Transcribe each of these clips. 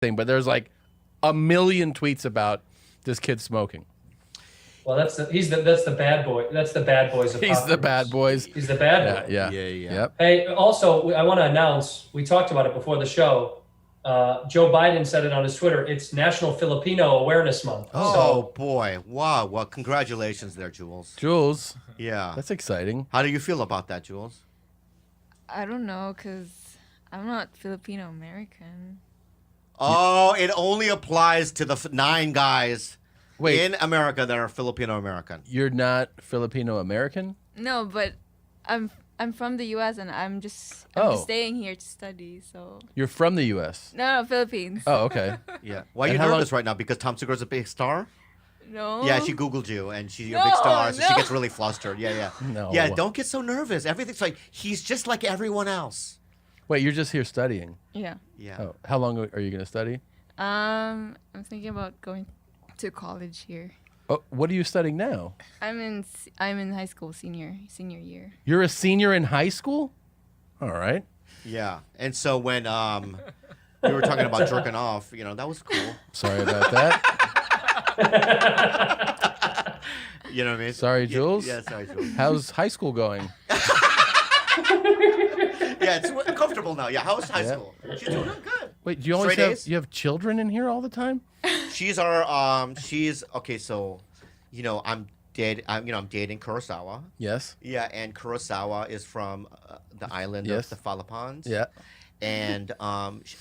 thing, but there's like a million tweets about this kid smoking. Well, that's the bad boy. That's the bad boys of He's the bad boys. He's the bad boy. Yeah. Yep. Hey, also, I want to announce, we talked about it before the show. Joe Biden said it on his Twitter. It's National Filipino Awareness Month. Oh, boy. Wow. Well, congratulations there, Jules. Jules. Yeah. That's exciting. How do you feel about that, Jules? I don't know, because I'm not Filipino American. Oh, it only applies to the 9 guys in America that are Filipino American. You're not Filipino American? No, but I'm from the U.S. and I'm just staying here to study. So you're from the U.S. No, Philippines. Oh, okay. Yeah. Why are you nervous right now? Because Tom Segura's a big star? No. Yeah, she Googled you and she's a big star, so she gets really flustered. Yeah. No. Yeah, don't get so nervous. Everything's like he's just like everyone else. Wait, you're just here studying? Yeah. Yeah. Oh, how long are you going to study? I'm thinking about going to college here. Oh, what are you studying now? I'm in high school, senior year. You're a senior in high school? All right. Yeah. And so when we were talking about jerking off, that was cool. Sorry about that. You know what I mean? Sorry, Jules. Yeah, sorry, Jules. How's high school going? Yeah, it's comfortable now. Yeah, how's high school? She's doing good. Wait, do you always you have children in here all the time? She's okay. So, I'm dating Kurosawa. Yes. Yeah, and Kurosawa is from the island of the Philippines. Yeah. And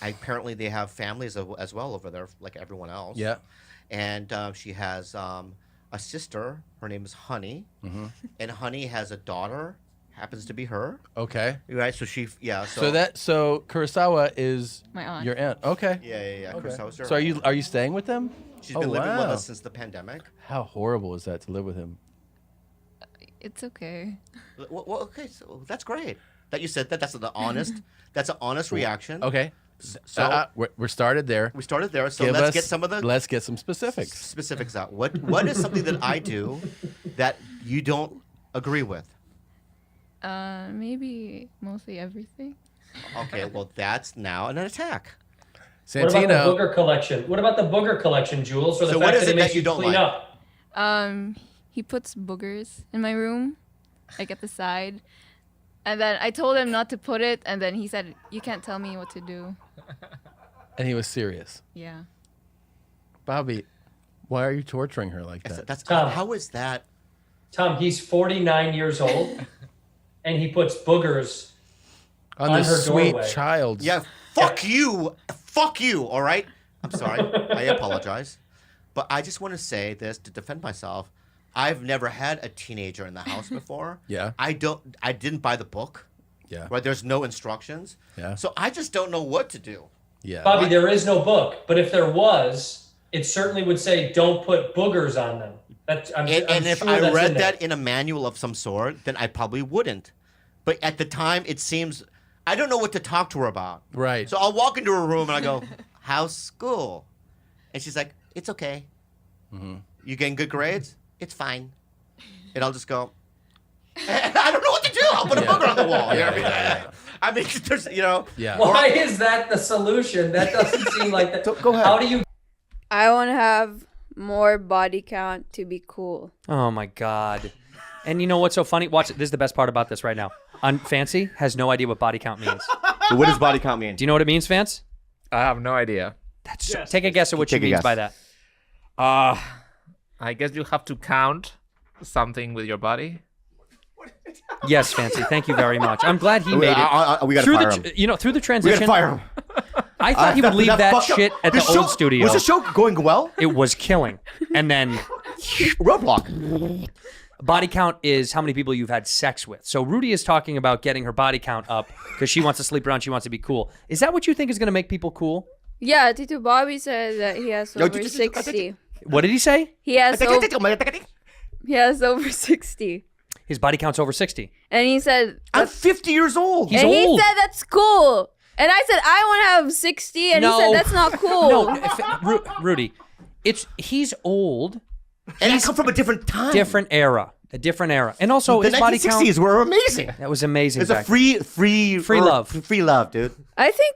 apparently they have families as well over there, like everyone else. Yeah. And she has a sister. Her name is Honey. Mm-hmm. And Honey has a daughter. Happens to be her. Okay. Right. So she. So Kurosawa is my aunt. Your aunt. Okay. Yeah. Okay. Kurosawa's her So are you staying with them? She's been living with us since the pandemic. How horrible is that to live with him? It's okay. Well, okay. So that's great that you said that. That's an honest reaction. Okay. So we're started there. We started there. So let's get some specifics. Specifics out. What is something that I do that you don't agree with? Maybe mostly everything. Okay, well that's now an attack. Santino. What about the booger collection? What about the booger collection, Jules? Or the fact that it makes you clean up? He puts boogers in my room, like at the side. And then I told him not to put it, and then he said, "You can't tell me what to do." And he was serious. Yeah. Bobby, why are you torturing her like that? That's Tom, how is that? Tom, he's 49 years old, and he puts boogers on her this sweet doorway. child. Yeah, fuck you, all right? I'm sorry, I apologize. But I just want to say this to defend myself. I've never had a teenager in the house before. Yeah. I didn't buy the book. Yeah. Right, there's no instructions. Yeah. So I just don't know what to do. Yeah. Bobby, there is no book, but if there was, it certainly would say don't put boogers on them. If I read that in a manual of some sort, then I probably wouldn't. But at the time, it seems I don't know what to talk to her about. Right. So I'll walk into her room and I go, "How's school?" And she's like, "It's okay." Mm-hmm. You getting good grades? It's fine. And I'll just go, I don't know what to do. I'll put a booger on the wall. I mean, there's, Yeah. Why is that the solution? That doesn't seem like that. Go ahead. How do you? I want to have more body count to be cool. Oh my God. And you know what's so funny? Watch it. This is the best part about this right now. Fancy has no idea what body count means. What does body count mean? Do you know what it means, Vance? I have no idea. Take a guess at what she means by that. I guess you have to count something with your body. Yes, Fancy. Thank you very much. I'm glad he made it. We got to fire him. Through the transition. We got to fire him. I thought he would leave that shit at the old studio. Was the show going well? It was killing. And then roadblock. Body count is how many people you've had sex with. So Rudy is talking about getting her body count up because she wants to sleep around. She wants to be cool. Is that what you think is going to make people cool? Yeah, Tito Bobby said that he has over 60. What did he say? He has over 60. His body count's over 60. And he said, I'm 50 years old. He's and old. he said that's cool. And I said, I want to have 60. And he said, that's not cool. No, Rudy, he's old. And I come from a different time. Different era. A different era. And also, the his body count. The 1960s were amazing. That was amazing. It's a free love. Free love, dude. I think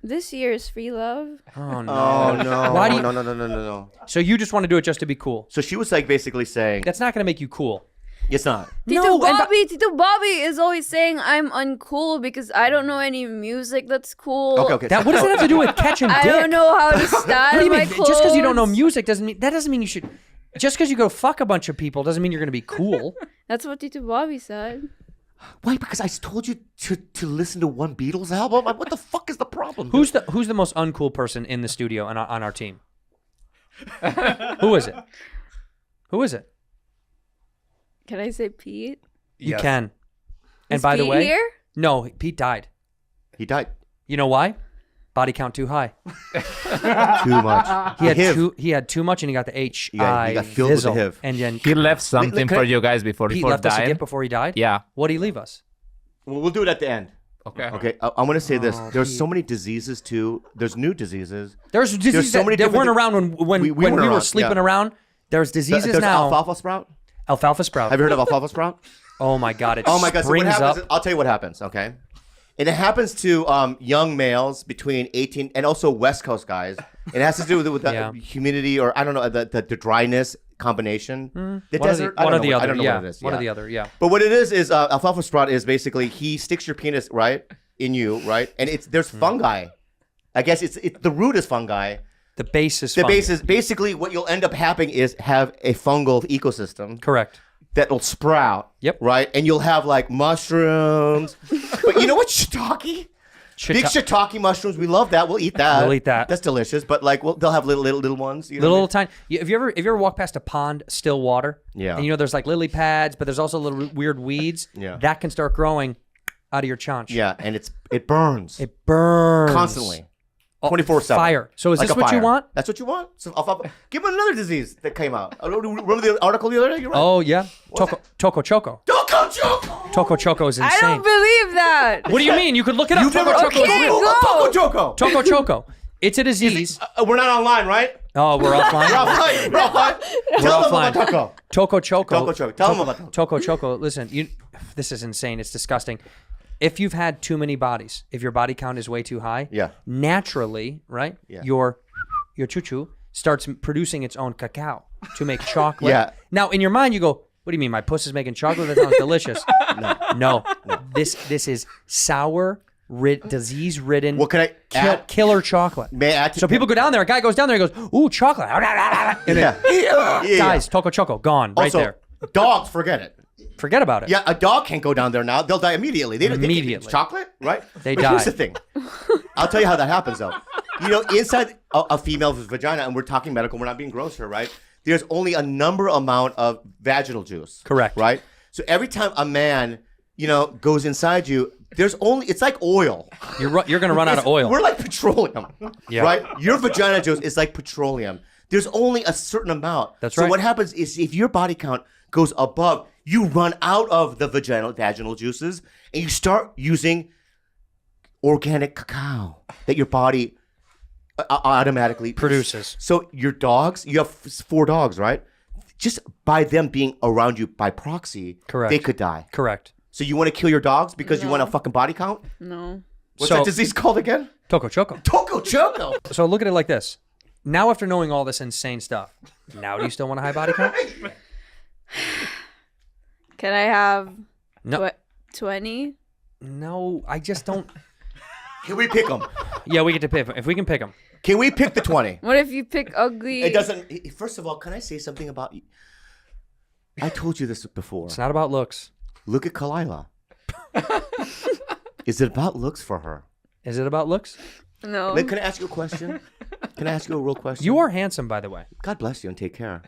This year is free love. Oh no. Oh no! Why do you- No. So you just want to do it just to be cool? So she was like basically saying, That's not going to make you cool. "It's not." Tito and Bobby is always saying I'm uncool because I don't know any music that's cool. Okay. that what does it have to do with catching dick? I don't know how to style What do you my mean? clothes. Just because you don't know music doesn't mean you should. Just because you go fuck a bunch of people doesn't mean you're going to be cool. That's what Tito Bobby said. Why? Because I told you to listen to one Beatles album. What the fuck is the problem? Who's the most uncool person in the studio and on our team? Who is it? Who is it? Can I say Pete? You Yes. can. And Is by the Pete way, here? no, Pete died. He died. You know why? Body count too high. Too much. He had too much, and he got the H. Yeah, he got filled with the HIV. And then He left something can for I- you guys before Pete before left us a dying. gift before he died. Yeah. What did he leave us? Well, we'll do it at the end. Okay. Okay. I'm gonna say this. Oh, There's Pete. so many diseases too. There's new diseases. There's diseases so many that weren't different- around when we weren't were around, sleeping yeah. around. There's diseases There's now. alfalfa sprout. Alfalfa sprout. Have you heard of alfalfa sprout? Oh my God! It Oh my god! So what springs happens? up. I'll tell you what happens. Okay, and it happens to young males between 18 and also West Coast guys. It has to do with the Yeah. humidity or I don't know the dryness combination. The one desert. or the I other. don't know Yeah. what it is. One or yeah. the other. Yeah. But what it is alfalfa sprout is basically he sticks your penis right in you, right, and there's fungi. I guess it's the root is fungi. The base is The fungus. base is basically what you'll end up having is have a fungal ecosystem Correct. that'll sprout. Yep. Right, and you'll have like mushrooms. But you know what, shiitake? Big shiitake mushrooms. We love that. We'll eat that. We'll eat that. That's delicious. But like, they'll have little ones. You know Little what I mean? tiny. Have you ever walked past a pond, still water? Yeah. And you know there's like lily pads, but there's also little weird weeds. Yeah. That can start growing out of your chaunch. Yeah, and it burns It burns constantly, Oh, 24/7. Fire. So is Like this a what you fire. want? That's what you want. So give him another disease that came out. Remember the article the other day? You're right. Oh yeah. Toco Choco. Choco Choco. Toco Choco is insane. I don't believe that. What do you mean? You could look it up. You've never Toco Choco. Okay, is real. go. Choco Choco. Toco Choco. It's a disease. We're not online, right? Oh, we're offline. We're offline. We're offline. Tell them offline. about Choco. Toco Choco. Choco Choco. Tell them about Choco. Toco Choco. Listen, this is insane. It's disgusting. If you've had too many bodies, if your body count is way too high, Yeah. naturally, right? Yeah. Your choo-choo starts producing its own cacao to make chocolate. Yeah. Now, in your mind, you go, "What do you mean? My puss is making chocolate? That sounds delicious." No. This is sour, disease-ridden, What can I add? killer chocolate. May I add to- So people go down there. A guy goes down there. He goes, "Ooh, chocolate!" And Yeah. then dies. Toco Choco gone right Also, there. dogs, forget it. Forget about it. Yeah, a dog can't go down there now. They'll die immediately. They Immediately. it's chocolate, right? They But die. Here's the thing. I'll tell you how that happens, though. You know, inside a female's vagina, and we're talking medical, we're not being gross here, right? There's only a number amount of vaginal juice. Correct. Right? So every time a man, goes inside you, it's like oil. You're going to run out of oil. We're like petroleum. Yeah. Right? Your vagina juice is like petroleum. There's only a certain amount. That's so right. what happens is if your body count goes above, you run out of the vaginal juices and you start using organic cacao that your body automatically Produces. So your dogs, you have 4 dogs, right? Just by them being around you by proxy, Correct. they could die. Correct. So you want to kill your dogs because you want a fucking body count? No. What's So- that disease called again? Toco Choco. Toco Choco. So look at it like this. Now, after knowing all this insane stuff, now do you still want a high body count? Can I have No. 20? No, I just don't. Can we pick them? Yeah, we get to pick. If we can pick them. Can we pick the 20? What if you pick ugly? It doesn't. First of all, can I say something about you? I told you this before. It's not about looks. Look at Kalila. Is it about looks for her? Is it about looks? No. Can I ask you a question? Can I ask you a real question? You are handsome, by the way. God bless you and take care.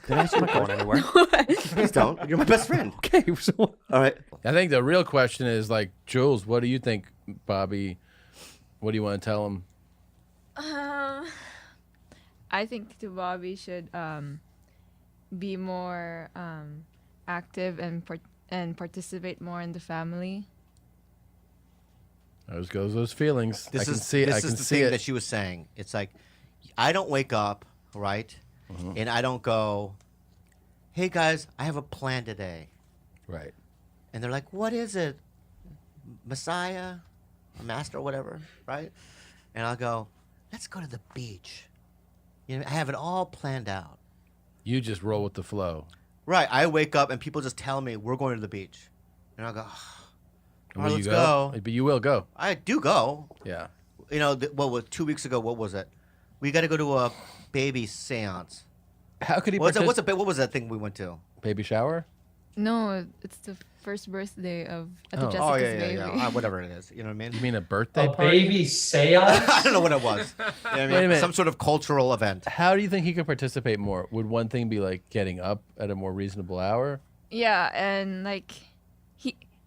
Can I ask you I'm a not going question? anywhere. Please don't. You're my best friend. Okay. So, All right. I think the real question is like, Jules, what do you think, Bobby? What do you want to tell him? I think Tito Bobby should be more active and participate more in the family. There goes those feelings. This I can is see it. I this can is the see thing it. that she was saying. It's like I don't wake up, right? And I don't go, "Hey guys, I have a plan today." Right. And they're like, "What is it? Messiah, a master, or whatever, right?" and I'll go, let's go to the beach. You know, I have it all planned out. You just roll with the flow. Right. I wake up and people just tell me we're going to the beach, and I'll go, all right, Will let's you go. But you will go. I do go. Yeah. You know, 2 weeks ago, what was it? We got to go to a baby seance. How could he What was that thing we went to? baby shower? No, it's the first birthday of Oh. Jessica's Oh, baby. yeah. Whatever it is. You know what I mean? You mean a birthday A party? baby seance? I don't know what it was. You know what I mean? Wait a minute. Some sort of cultural event. How do you think he could participate more? Would one thing be like getting up at a more reasonable hour? Yeah, and like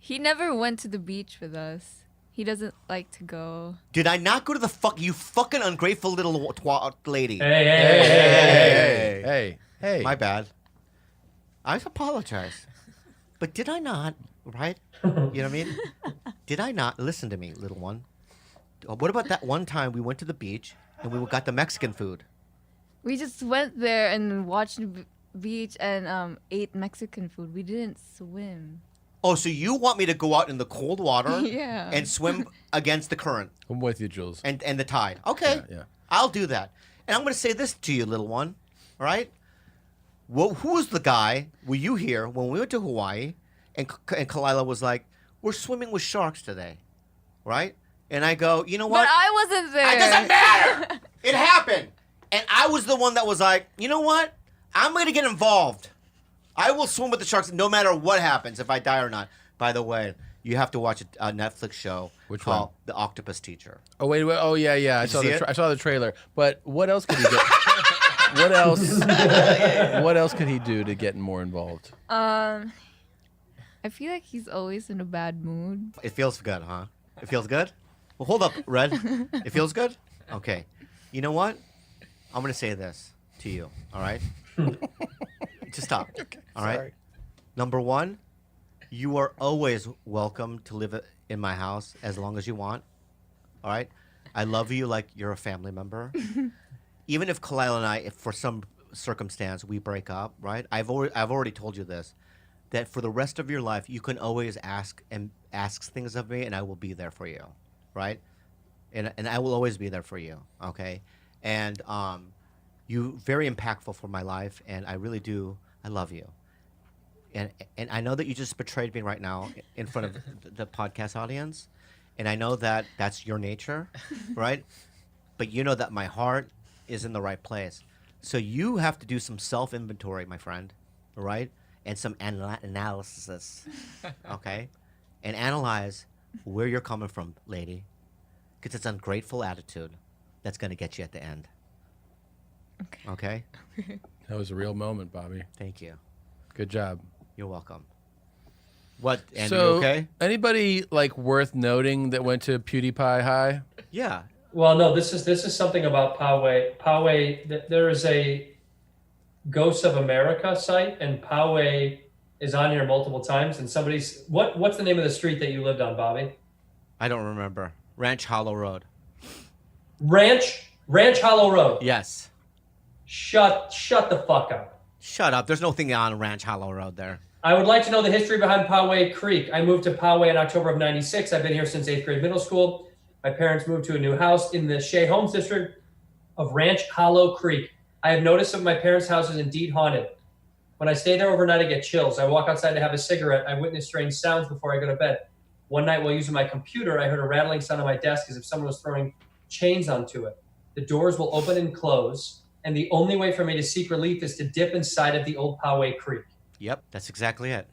he never went to the beach with us. He doesn't like to go. Did I not go to the you fucking ungrateful little lady? Hey. My bad. I apologize. But did I not, right? You know what I mean? Did I not? Listen to me, little one. What about that one time we went to the beach and we got the Mexican food? We just went there and watched the beach and ate Mexican food. We didn't swim. Oh, so you want me to go out in the cold water Yeah. and swim against the current I'm with you, Jules. and the tide? Okay. Yeah. I'll do that. And I'm going to say this to you, little one. All right? Well, who was the guy, were you here when we went to Hawaii and Kalila was like, we're swimming with sharks today, right? And I go, you know what? But I wasn't there. It doesn't matter. It happened. And I was the one that was like, you know what? I'm going to get involved. I will swim with the sharks no matter what happens, if I die or not. By the way, you have to watch a Netflix show Which called one? The Octopus Teacher. Oh wait. Oh yeah. I you saw see the it? I saw the trailer. But what else could he do? What else? What else could he do to get more involved? I feel like he's always in a bad mood. It feels good, huh? It feels good? Well, hold up, Red. It feels good? Okay. You know what? I'm going to say this to you, all right? Just stop, all right? Sorry. Number one, you are always welcome to live in my house as long as you want, all right? I love you like you're a family member. Even if Kalila and I, if for some circumstance we break up, right? I've already told you this, that for the rest of your life, you can always ask things of me, and I will be there for you, right? And I will always be there for you, okay? And you very impactful for my life, and I really do. I love you. And I know that you just betrayed me right now in front of the podcast audience, and I know that that's your nature, right? But you know that my heart is in the right place. So you have to do some self-inventory, my friend, all right? And some analysis, okay? And analyze where you're coming from, lady, because it's ungrateful attitude that's going to get you at the end. Okay? That was a real moment, Bobby. Thank you. Good job. You're welcome. What, Andy, So, you okay? anybody like worth noting that went to PewDiePie High? Yeah. Well, no, this is something about Poway. Poway, there is a Ghosts of America site, and Poway is on here multiple times. And somebody's what's the name of the street that you lived on, Bobby? I don't remember. Ranch Hollow Road. Ranch Hollow Road. Yes. Shut the fuck up. Shut up. There's no thing on Ranch Hollow Road there. I would like to know the history behind Poway Creek. I moved to Poway in October of '96. I've been here since 8th grade middle school. My parents moved to a new house in the Shea Homes district of Ranch Hollow Creek. I have noticed that my parents' house is indeed haunted. When I stay there overnight, I get chills. I walk outside to have a cigarette. I witness strange sounds before I go to bed. One night while using my computer, I heard a rattling sound on my desk as if someone was throwing chains onto it. The doors will open and close, and the only way for me to seek relief is to dip inside of the old Poway Creek. Yep, that's exactly it.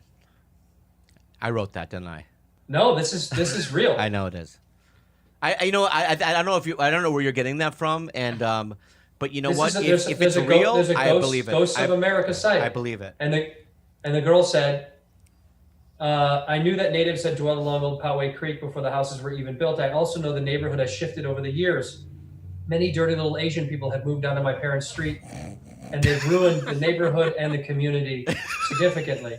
I wrote that, didn't I? No, this is real. I know it is. I don't know I don't know where you're getting that from, and but you know what? If it's real, I believe it. Ghosts of America site. I believe it. And the girl said, I knew that natives had dwelled along Old Poway Creek before the houses were even built. I also know the neighborhood has shifted over the years. Many dirty little Asian people have moved onto my parents' street, and they've ruined the neighborhood and the community significantly.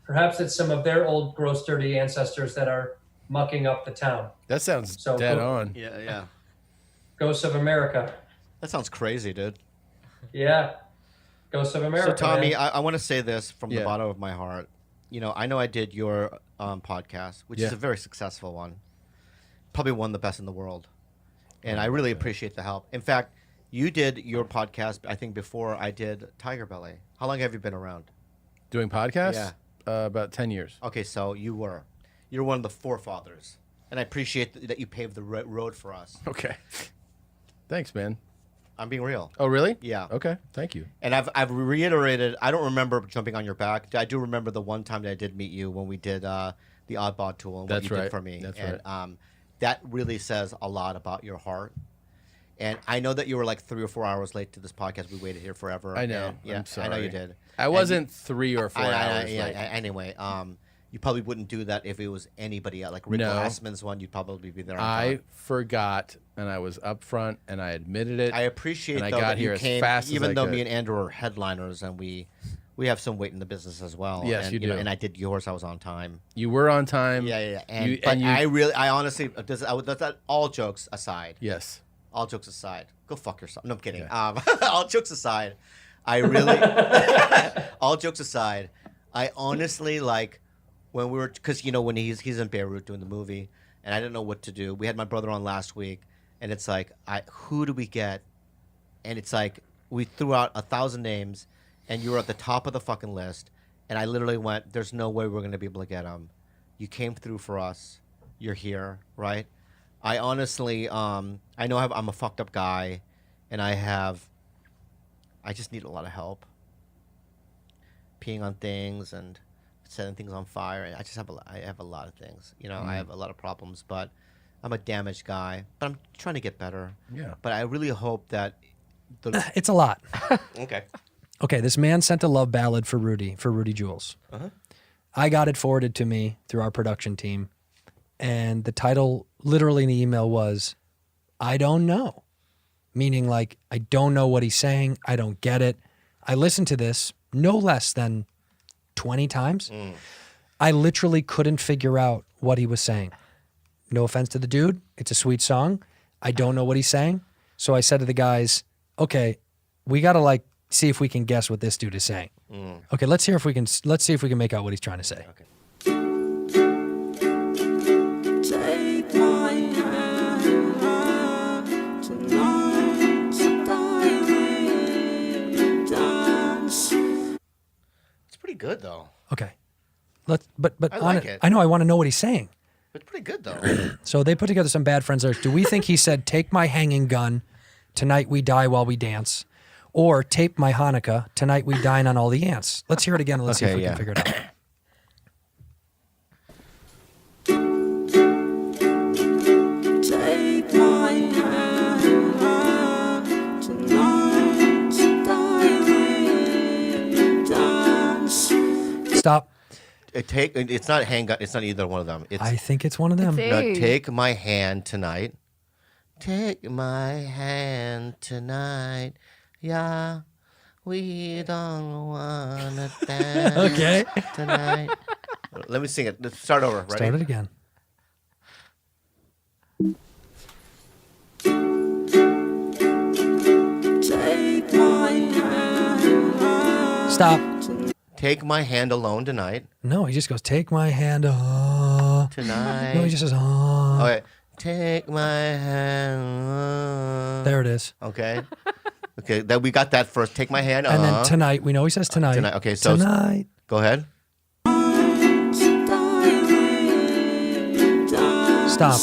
Perhaps it's some of their old, gross, dirty ancestors that are mucking up the town. That sounds So dead cool. on. Yeah. Ghosts of America. That sounds crazy, dude. Yeah. Ghosts of America. So, Tommy, man. I want to say this from the Yeah. bottom of my heart. You know, I know I did your podcast, which is Yeah. a very successful one. Probably one of the best in the world. and I really appreciate the help. In fact, you did your podcast, I think, before I did Tiger Belly. How long have you been around? Doing podcasts? Yeah. About 10 years. Okay, so you're one of the forefathers, and I appreciate that you paved the road for us. Okay. Thanks, man. I'm being real. Oh, really? Yeah. Okay. Thank you. And I've reiterated. I don't remember jumping on your back. I do remember the one time that I did meet you when we did the Oddball tool and what That's you right. did for me. That's and, right. That really says a lot about your heart. And I know that you were like 3 or 4 hours late to this podcast. We waited here forever. I know. And, yeah, I'm sorry. I know you did. I wasn't 3 or 4 hours yeah, late. anyway, you probably wouldn't do that if it was anybody else. Like Rick No. Glassman's one, you'd probably be there on I time. forgot, and I was up front, and I admitted it. I appreciate and I though got that here you as came, fast as even I though could. me and Andrew are headliners, and we have some weight in the business as well. Yes, and, you know, do. and I did yours. I was on time. You were on time. Yeah. And, You- but and you- I honestly, all jokes aside, Yes. all jokes aside, go fuck yourself. No, I'm kidding. Yeah. All jokes aside, I really, all jokes aside, I honestly like when we were, because when he's in Beirut doing the movie, and I didn't know what to do. We had my brother on last week, and it's like, who do we get? And it's like we threw out 1,000 names, and you were at the top of the fucking list, and I literally went, "There's no way we're gonna be able to get him." You came through for us. You're here, right? I honestly, I know I'm a fucked up guy, and I just need a lot of help. Peeing on things and setting things on fire. And I have a lot of things. I have a lot of problems, but I'm a damaged guy. But I'm trying to get better. Yeah. But I really hope that It's a lot. okay. Okay, this man sent a love ballad for Rudy Jules. Uh-huh. I got it forwarded to me through our production team, and the title literally in the email was, "I don't know," meaning like, I don't know what he's saying. I don't get it. I listened to this no less than 20 times. I literally couldn't figure out what he was saying. No offense to the dude. It's a sweet song. I don't know what he's saying. So I said to the guys, okay, we got to see if we can guess what this dude is saying. Okay, let's see if we can make out what he's trying to say. Okay. Take my hand tonight, dance. It's pretty good though. Okay. But I like it. I know I want to know what he's saying. It's pretty good though. So they put together some bad friends lyrics. Do we think he said, "Take my hanging gun, tonight we die while we dance," or "Tape my Hanukkah, tonight we dine on all the ants"? Let's hear it again and let's see if Okay, we yeah. can figure it out. Take my hand tonight, dance. Stop. It's not handgun. It's not either one of them. It's I think it's one of them. It's no, A. take my hand tonight. Take my hand tonight. Yeah, we don't wanna dance Okay. tonight. Let me sing it. Let's start over. Ready? Start it again. Take my hand Stop. Take my hand alone tonight. No, he just goes, "Take my hand." Tonight. No, he just says, Okay. Take my hand. There it is. Okay. Okay. That we got that first. Take my hand. And then tonight, we know he says tonight. Tonight. Okay. So Tonight. go ahead. Stop.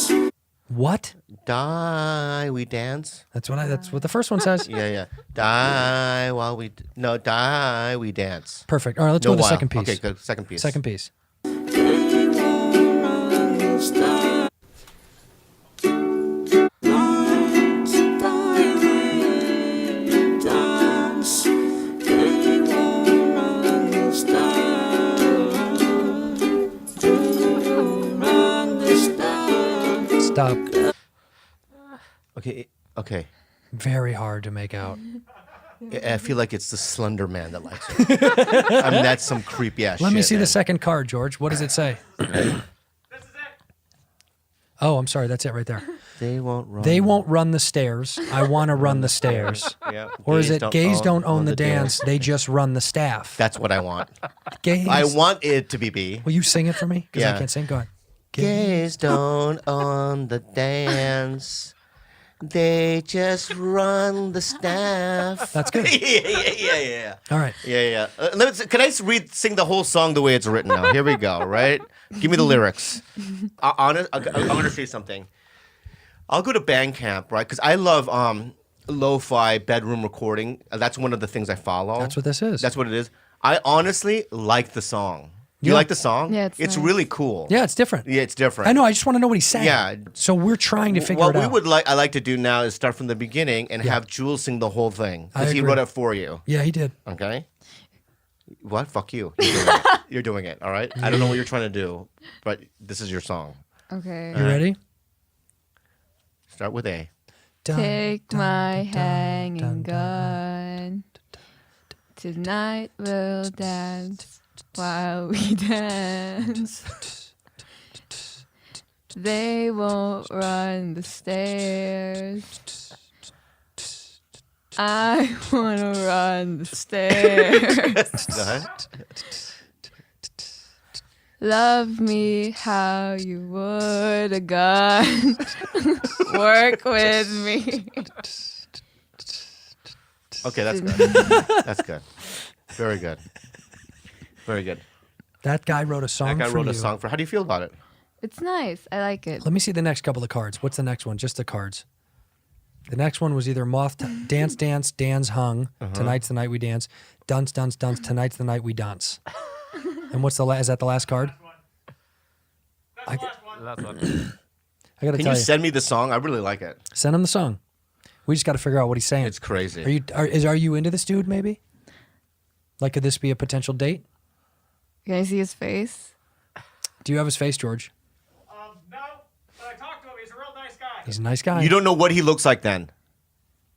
What? Die. We dance. That's what the first one says. Yeah. Die while we. No. Die. We dance. Perfect. All right, let's No go to the while. second piece. Okay. Good. Second piece. Second piece. Stop. Okay. Okay. Very hard to make out. I feel like it's the Slender Man that likes it. I mean, that's some creepy ass shit. Let me see man. the second card, George. What does it say? Oh, I'm sorry. That's it right there. They won't run. They won't run the stairs. I want to run the stairs. Yeah. Or is it gays don't own the dance, they just run the staff? That's what I want. Gays. I want it to be B. Will you sing it for me? Because I Yeah. can't sing. Go ahead. Gays don't own the dance. They just run the staff. That's good. yeah. All right. Yeah. Can I sing the whole song the way it's written now? Here we go, right? Give me the lyrics. I'm going to say something. I'll go to Bandcamp, right? Because I love lo-fi bedroom recording. That's one of the things I follow. That's what this is. That's what it is. I honestly like the song. Do you like the song? Yeah, it's nice. really cool. Yeah, it's different. Yeah, it's different. I know. I just want to know what he's saying. Yeah. So we're trying to figure what it we out. would I like to do now is start from the beginning and have Jules sing the whole thing. I Because he agree. wrote it for you. Yeah, he did. Okay? What? Fuck you. You're doing it. You're doing it, all right? I don't know what you're trying to do, but this is your song. Okay. You ready? Start with A. Take my hanging gun. Tonight we'll dance while we dance. They won't run the stairs. I wanna run the stairs. Go ahead. Love me how you would a gun. Work with me. Okay, that's good. That's good. Very good. Very good. That guy wrote a song That guy for wrote you. a song for. How do you feel about it? It's nice. I like it. Let me see the next couple of cards. What's the next one? Just the cards. The next one was either Dance, Dan's Hung. Tonight's the night we dance. Dunce, Dunce, Dunce. Tonight's the night we dance. And what's the is that the last card? Last one. I gotta Can tell you you. send me the song? I really like it. Send him the song. We just got to figure out what he's saying. It's crazy. Are you into this dude? Maybe. Like, could this be a potential date? Can I see his face? Do you have his face, George? No, but I talked to him. He's a real nice guy. He's a nice guy. You don't know what he looks like then?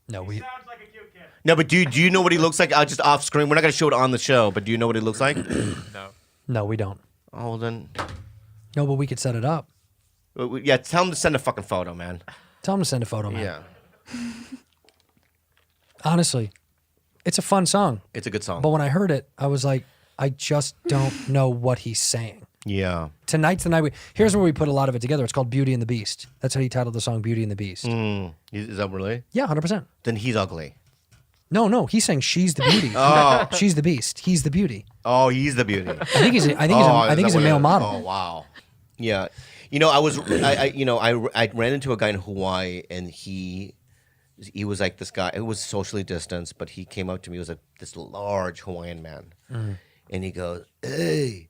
No, He sounds like a cute kid. No, but do you know what he looks like? Just off screen. We're not going to show it on the show, but do you know what he looks like? No. No, we don't. Oh, well then. No, but we could set it up. Yeah, tell him to send a fucking photo, man. Tell him to send a photo, man. Yeah. Honestly, it's a fun song. It's a good song. But when I heard it, I was like, I just don't know what he's saying. Yeah. Tonight's the night. Here's where we put a lot of it together. It's called Beauty and the Beast. That's how he titled the song, Beauty and the Beast. Is that really? Yeah, 100%. Then he's ugly. No, he's saying she's the beauty. Oh. She's the beast. He's the beauty. Oh, he's the beauty. I think he's a male model. Oh, wow. Yeah. You know, I ran into a guy in Hawaii, and he was like this guy. It was socially distanced, but he came up to me. He was like this large Hawaiian man, and he goes, "Hey,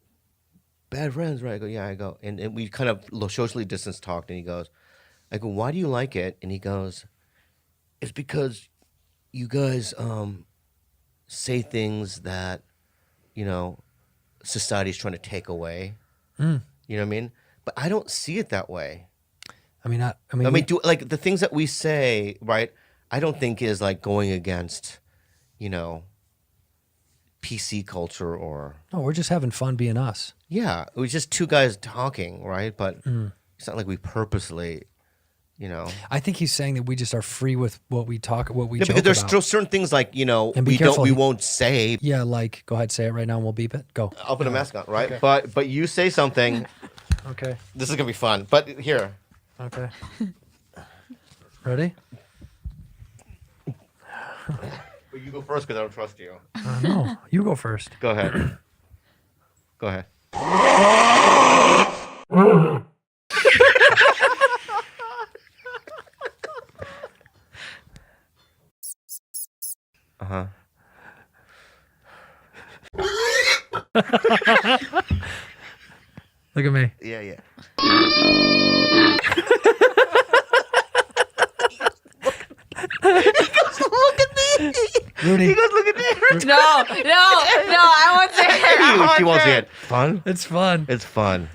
bad friends, right?" I go, "Yeah." I go, and we kind of socially distanced talked, and he goes, "I go, why do you like it?" And he goes, "It's because you guys say things that, society's trying to take away." You know what I mean? But I don't see it that way. I mean, Like the things that we say, right? I don't think is like going against, PC culture or. no, we're just having fun being us. Yeah, it was just two guys talking, right? But it's not like we purposely, I think he's saying that we just are free with what we talk, what we Yeah, joke because there's about. still certain things like And be we careful, we he- won't say. Yeah, like go ahead, say it right now, and we'll beep it. Go. I'll put a mask on, right? Okay. But you say something. Okay. This is gonna be fun. But here. Okay. Ready? But you go first because I don't trust you. No, you go first. Go ahead. Go ahead. Uh-huh. Look at me. Yeah. Rudy. He goes, look at me. No, I won't say it. She won't see it. Fun? It's fun. It's fun.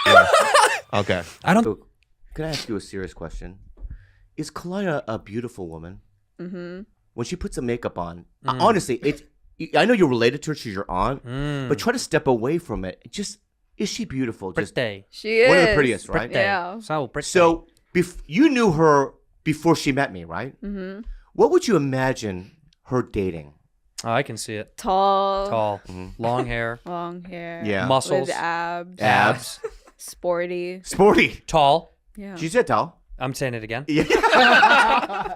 Yeah. Okay. I don't. So, can I ask you a serious question? Is Kalaya a beautiful woman? Mm-hmm. When she puts the makeup on, honestly, I know you're related to her, she's your aunt, but try to step away from it. Just, is she beautiful? Just Pretty. She is one of the prettiest, right? Pretty. Yeah. So pretty. So, you knew her before she met me, right? Mm-hmm. What would you imagine her dating? Oh, I can see it. Tall. Long hair. Long hair. Yeah. Muscles. With abs. Abs. Sporty. Sporty. Tall. Yeah. She said tall. I'm saying it again. Yeah.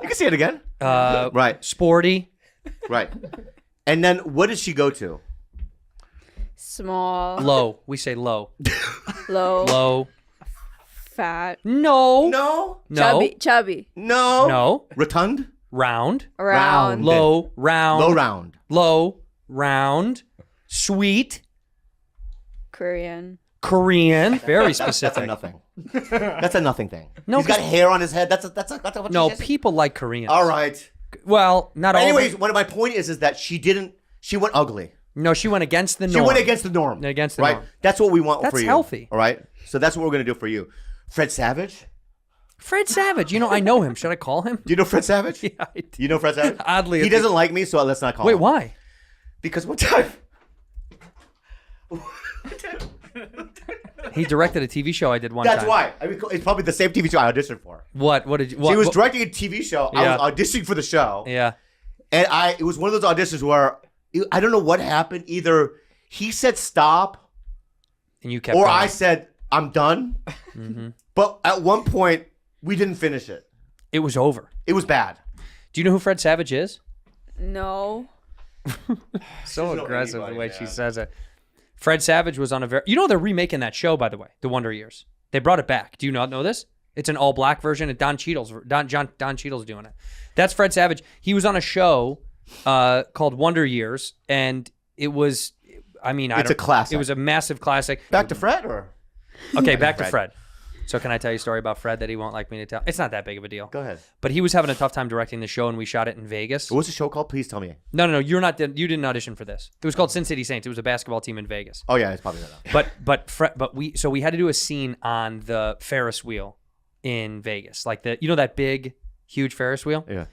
You can say it again. Right. Sporty. Right. And then what did she go to? Small. Low. We say low. Low. Low. Fat. No. No. No. Chubby. No. No. Rotund. Round. Round. Low. Round. Low round. Low. Round. Sweet. Korean. Korean. Very That's a specific. nothing. That's a nothing thing. No, He's got 'cause- hair on his head. That's what No, she said. people like Koreans. All right. Well, not all. Anyways, one of my point is that she went ugly. No, she went against the norm. She went against the norm. Against the right? norm. That's what we want That's for you. healthy. All right. So that's what we're gonna do for you. Fred Savage. Fred Savage. You know, I know him. Should I call him? Do you know Fred Savage? Yeah, I do. You know Fred Savage? Oddly, he doesn't like me, so let's not call Wait, him. why? Because one time. He directed a TV show I did one That's time. why. I mean, it's probably the same TV show I auditioned for. What? What did you? What, She was what- directing a TV show. Yeah. I was auditioning for the show. Yeah. And it was one of those auditions where I don't know what happened. Either he said stop, And you kept. or going. I said I'm done. But at one point, we didn't finish it. It was over. It was bad. Do you know who Fred Savage is? No. So know aggressive anybody, the way man. she says it. Fred Savage was on a very. You know they're remaking that show, by the way, The Wonder Years. They brought it back. Do you not know this? It's an all black version. And Don Cheadle's doing it. That's Fred Savage. He was on a show called Wonder Years, and it was. I mean, It's a classic. It was a massive classic. Back to Fred, or Okay, back to Fred. Fred. So can I tell you a story about Fred that he won't like me to tell? It's not that big of a deal. Go ahead. But he was having a tough time directing the show, and we shot it in Vegas. What's the show called? Please tell me. No. You're not. You didn't audition for this. It was called Sin City Saints. It was a basketball team in Vegas. Oh yeah, it's probably that. But we had to do a scene on the Ferris wheel in Vegas, like that big, huge Ferris wheel. Yeah.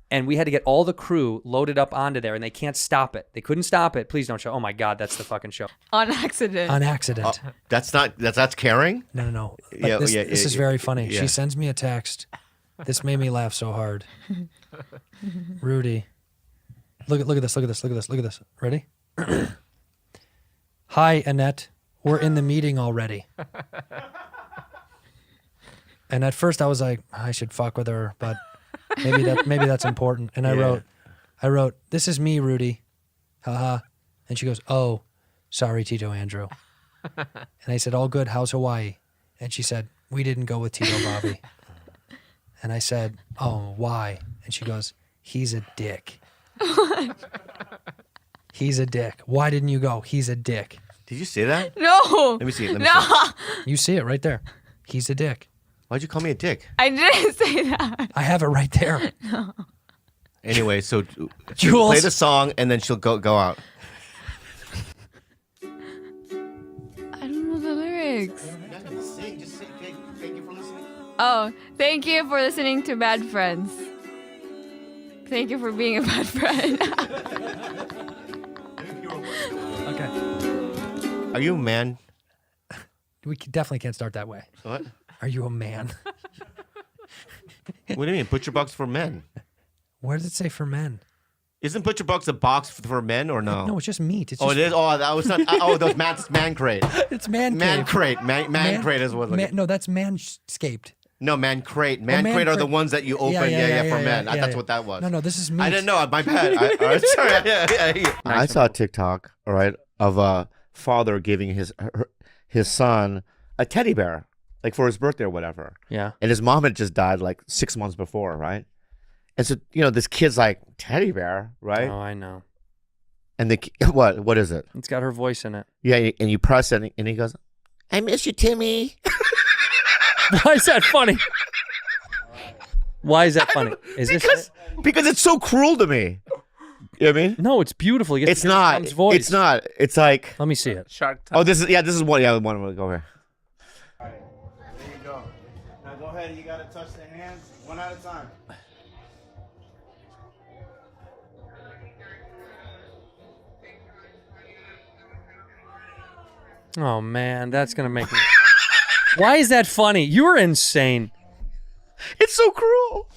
And we had to get all the crew loaded up onto there, and they can't stop it. They couldn't stop it. Please don't show. Oh my God, that's the fucking show. On accident. Uh, On accident. That's caring. No. Yeah, this yeah, this yeah, is yeah. very funny. Yeah. She sends me a text. This made me laugh so hard. Rudy, look at this. Look at this. Ready? Hi, Annette. We're in the meeting already. And at first I was like, I should fuck with her, but maybe that's important. And I wrote, this is me, Rudy. Haha. And she goes, oh, sorry, Tito Andrew. And I said, all good. How's Hawaii? And she said, we didn't go with Tito Bobby. And I said, oh, why? And she goes, he's a dick. He's a dick. Why didn't you go? He's a dick. Did you say that? No. Let me see it. You see it right there. He's a dick. Why'd you call me a dick? I didn't say that. I have it right there. Anyway, so Jules. play the song and then she'll go out. I don't know the lyrics. Sing. Just sing. Thank you for listening. Oh, thank you for listening to Bad Friends. Thank you for being a bad friend. Okay. Are you a man? We definitely can't start that way. What? Are you a man? What do you mean? Butcher box for men? Where does it say for men? Isn't butcher box a box for men or no? No, it's just meat. It's Oh, just, it is. Oh, that was not. Oh, that was man crate. It's man Man cave. crate. Man crate is what. No, that's manscaped. No, man crate. Man man crate are the crate. ones that you open. For men. That's what that was. No, this is meat. I didn't know. My bad. All right, sorry. I saw a TikTok, all right, of a father giving his son a teddy bear, like for his birthday or whatever. Yeah. And his mom had just died like 6 months before, right? And so this kid's like, teddy bear, right? Oh, I know. And what is it? It's got her voice in it. Yeah, and you press it, and he goes, "I miss you, Timmy." Why is that funny? Why is that funny? Is because it's so cruel to me. You know what I mean? No, it's beautiful. It's not. Voice. It's not. It's like. Let me see it. Shark Tank. Oh, this is one. Yeah, one. Go here. There you go. Now go ahead and you gotta touch the hands one at a time. Oh man, that's gonna make me. Why is that funny? You're insane. It's so cruel.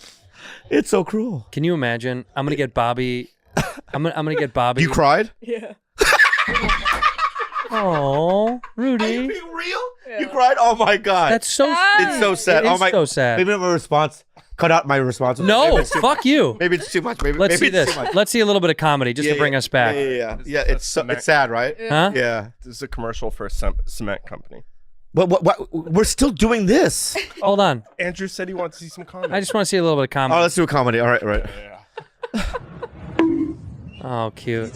It's so cruel. Can you imagine? I'm gonna get Bobby I'm gonna get Bobby. You cried? Yeah. Oh, Rudy. being real? You cried? Oh my god. That's so. It's so sad. It Oh is my. so sad. Maybe my response. Cut out my response. No, Maybe it's too- fuck you. Maybe it's too much. Maybe Let's maybe see it's this. too much. Let's see a little bit of comedy just to bring us back. Yeah. It's sad, right? Huh? Yeah. This is a commercial for a cement company. But what? We're still doing this. Hold on. Andrew said he wants to see some comedy. I just want to see a little bit of comedy. Oh, let's do a comedy. All right, right. Oh, cute.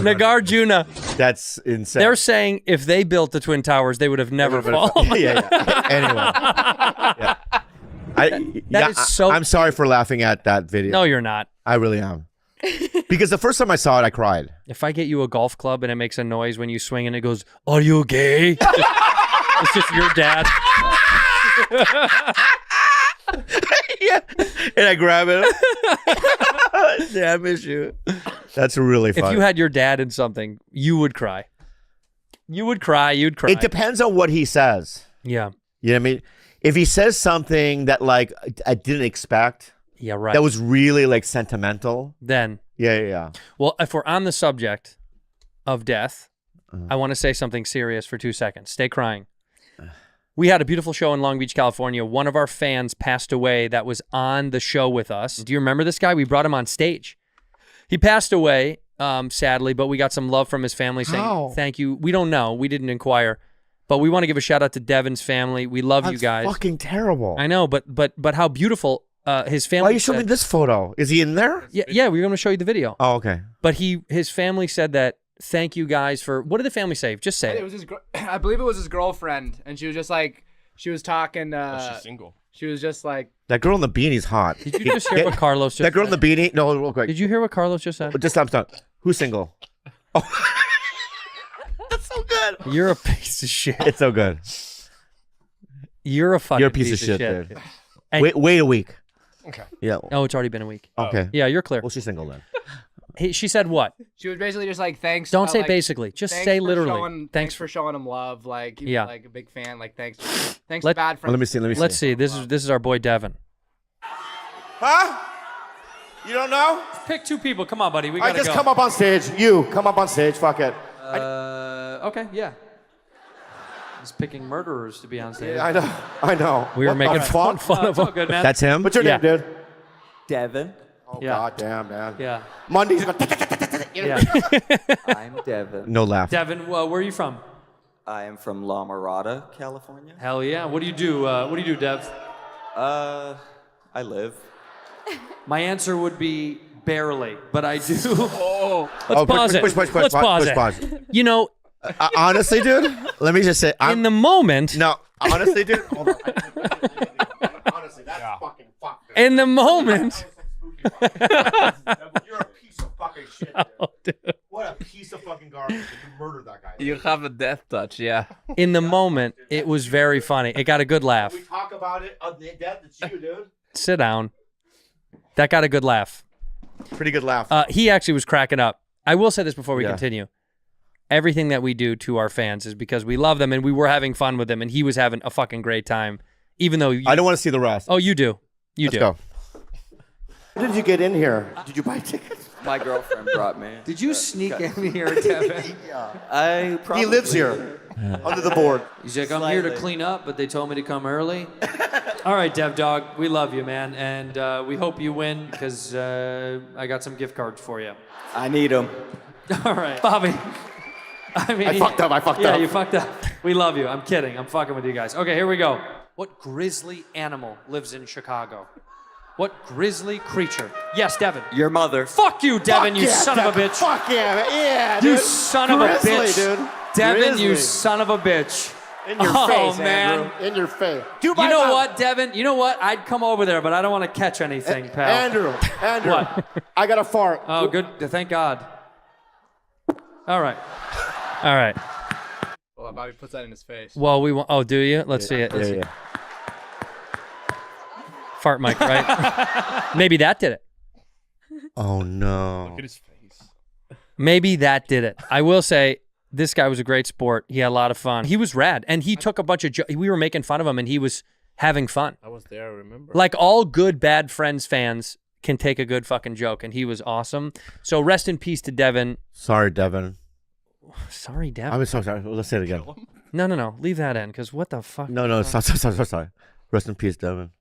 Nagarjuna. That's insane. They're saying if they built the Twin Towers, they would have never fallen. yeah. Anyway. Yeah. Is so. I'm sorry for laughing at that video. No, you're not. I really am. Because the first time I saw it, I cried. If I get you a golf club and it makes a noise when you swing and it goes, "Are you gay?" It's just your dad. Yeah. And I grab it. Yeah, I miss you. That's really funny. If you had your dad in something, you would cry. You would cry. You'd cry. It depends on what he says. Yeah. You know what I mean? If he says something that like I didn't expect, Yeah, right. that was really like sentimental. Then. Yeah. Well, if we're on the subject of death, I want to say something serious for 2 seconds. Stay crying. We had a beautiful show in Long Beach, California. One of our fans passed away that was on the show with us. Do you remember this guy? We brought him on stage. He passed away, sadly, but we got some love from his family saying, thank you. We don't know. We didn't inquire. But we want to give a shout out to Devin's family. We love you guys. That's fucking terrible. I know, but how beautiful his family Why you showing me this photo? Is he in there? Yeah, we're going to show you the video. Oh, okay. But his family said that, thank you guys for, what did the family say? Just say it. It was I believe it was his girlfriend, and she was just like, she was talking. She's single. She was just like, that girl in the beanie's hot. Did you just hear what Carlos just That girl said? in the beanie? No, real quick. Did you hear what Carlos just said? Just stop. Who's single? Oh. That's so good. You're a piece of shit. It's so good. You're a fucking You're a piece of shit, dude. Hey. Wait a week. Okay. Yeah. Oh, it's already been a week. Okay. Yeah, you're clear. Well, she's single then. She said what? she was basically just like, thanks. Don't say like, basically. Just thanks say for literally. showing- thanks for showing him love. Like, he was like a big fan. Like, thanks to bad friends. Let me see. Let's see. This is our boy Devin. Huh? You don't know? Pick two people. Come on, buddy. We I gotta just go. come up on stage. You come up on stage. Fuck it. Okay, yeah. He's picking murderers to be on stage. I know. We were What making the fuck? fun of him. Good, man. That's him. What's your name, dude? Devin. Oh Yeah. god damn, man. Yeah. Mondays. Yeah. I'm Devin. No laugh. Devin, where are you from? I am from La Mirada, California. Hell yeah. What do you do? Dev? I live. My answer would be barely, but I do. Oh. Let's pause it. Push, Let's pause it. pause. You know, honestly, dude, let me just say, in the moment. No, honestly, dude. Hold on. Honestly, that's fucking fucked. In the moment. You're a piece of fucking shit, dude. Oh, dude. What a piece of fucking garbage. You murdered that guy. You have a death touch, yeah. In the moment, it was very funny. It got a good laugh. We talk about it on the death. It's you, dude. Sit down. That got a good laugh. Pretty good laugh. He actually was cracking up. I will say this before we Yeah. continue. Everything that we do to our fans is because we love them and we were having fun with them and he was having a fucking great time. Even though I don't want to see the rest. Oh, you do. Let's go. How did you get in here? Did you buy tickets? My girlfriend brought me. Did you sneak in here, Devin? I probably. He lives here, under the board. He's like, I'm here to clean up, but they told me to come early. All right, Dev Dog, we love you, man, and we hope you win because I got some gift cards for you. I need them. All right, Bobby. I fucked up. Yeah, you fucked up. We love you. I'm kidding. I'm fucking with you guys. Okay, here we go. What grisly animal lives in Chicago? What grisly creature? Yes, Devin. Your mother. Fuck you, Devin, you son of a bitch. Fuck yeah, yeah, You dude. son of a Grizzly, bitch. dude. Devin, you Grizzly. son of a bitch. In your Oh, face, man. Andrew. In your face. You know what, Devin? You know what? I'd come over there, but I don't want to catch anything, pal. Andrew. What? I got a fart. Oh, good. Thank God. All right. All right. Well, Bobby puts that in his face. Well, we want. Oh, do you? Let's see it. Let's see. Fart mic, right? Maybe that did it. Oh no. Look at his face. Maybe that did it. I will say, This guy was a great sport. He had a lot of fun. He was rad, and he took a bunch of. We were making fun of him, and he was having fun. I was there. I remember. Like all good Bad Friends fans can take a good fucking joke, and he was awesome. So rest in peace to Devin. Sorry, Devin. Sorry, Devin. I'm so sorry. Let's say it again. No. Leave that in, because what the fuck? No. Sorry. Rest in peace, Devin.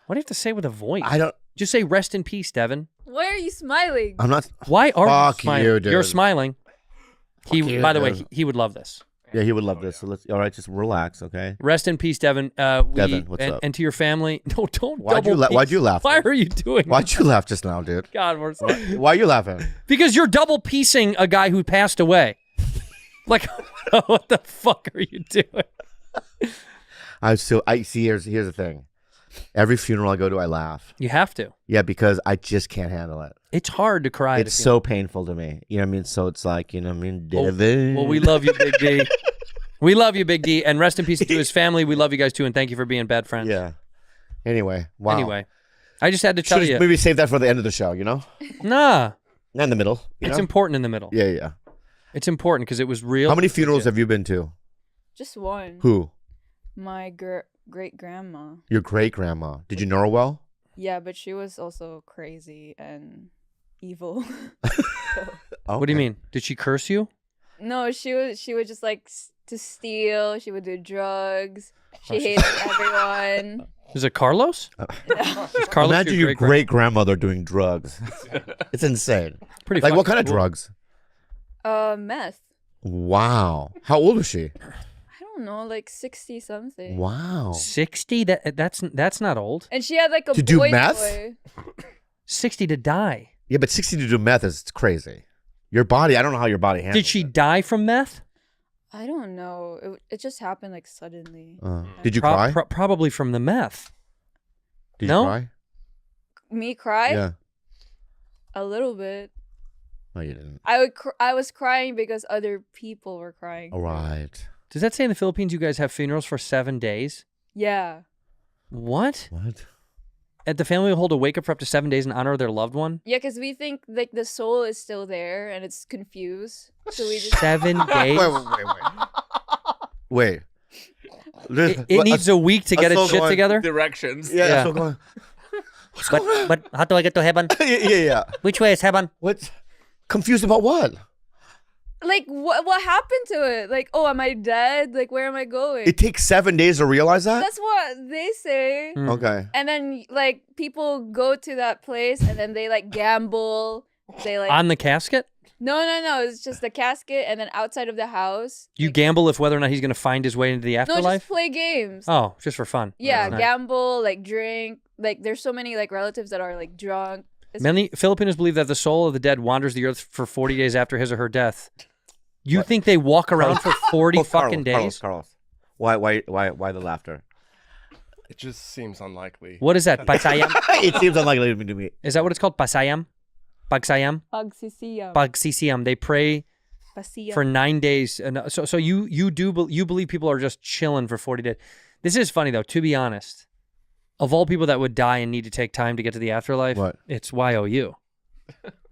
What do you have to say with a voice? I don't. Just say rest in peace, Devin. Why are you smiling? I'm not. Why are you Fuck smiling? you, dude. You're smiling. Fuck you, by the way, dude. he would love this. Yeah, he would love this. So let's. All right, just relax, okay? Rest in peace, Devin. Devin, what's up? And to your family. No, don't. Why'd you laugh? Why are you doing? Why'd you laugh just now, dude? God, we're so... Why are you laughing? Because you're double piecing a guy who passed away. Like, what the fuck are you doing? I see. Here's the thing. Every funeral I go to, I laugh. You have to. Yeah, because I just can't handle it. It's hard to cry. It's so painful to me. You know what I mean? So it's like, you know what I mean? Devin. Well, we love you, Big D. We love you, Big D. And rest in peace to his family. We love you guys too, and thank you for being bad friends. Yeah. Anyway, wow. Anyway, I just had to tell you. Maybe save that for the end of the show, you know? Nah. Not in the middle. It's important in the middle. Yeah. It's important because it was real. How many funerals have you been to? Just one. Who? My great grandma. Your great grandma. Did you know her well? Yeah, but she was also crazy and evil. What do you mean? Did she curse you? No, she would just like to steal. She would do drugs. She hated everyone. Is it Carlos? Is Carlos Imagine your great grandmother doing drugs. It's insane. Pretty like what fucking kind of cool. drugs? Meth. Wow. How old was she? I don't know, like 60 something. Wow. 60? That's not old. And she had like a To do boy meth? toy. 60 to die. Yeah, but 60 to do meth is crazy. Your body, I don't know how your body handles Did she die from meth? I don't know. It just happened like suddenly. Did you cry? Probably from the meth. Did No? you cry? Me cry? Yeah. A little bit. No, you didn't. I was crying because other people were crying. All right. Does that say in the Philippines you guys have funerals for 7 days? Yeah. What? What? At the family will hold a wake up for up to 7 days in honor of their loved one? Yeah, because we think like the soul is still there and it's confused. So we just 7 days? Wait. It needs a week to get its shit together? Directions. Yeah. So going, But how do I get to heaven? yeah. Which way is heaven? What? Confused about what? like what happened to it? Like, oh, am I dead? Like, where am I going? It takes 7 days to realize that? That's what they say. Okay. And then like people go to that place and then they like gamble. They like On the casket? No. It's just the casket, and then outside of the house. You gamble if whether or not he's going to find his way into the No, afterlife? just play games. Oh, just for fun. Yeah, Nice. gamble, like drink. Like there's so many like relatives that are like drunk. Many Filipinos believe that the soul of the dead wanders the earth for 40 days after his or her death. You think they walk around for 40 fucking days? Carlos. Why the laughter? It just seems unlikely. What is that? Pasayam? It seems unlikely to me. Is that what it's called? Pasayam? Pagsayam? Pagsisiyam. Pagsisiyam. They pray Pasiyam. for 9 days. And so you believe people are just chilling for 40 days. This is funny though, to be honest. Of all people that would die and need to take time to get to the afterlife, it's YOU.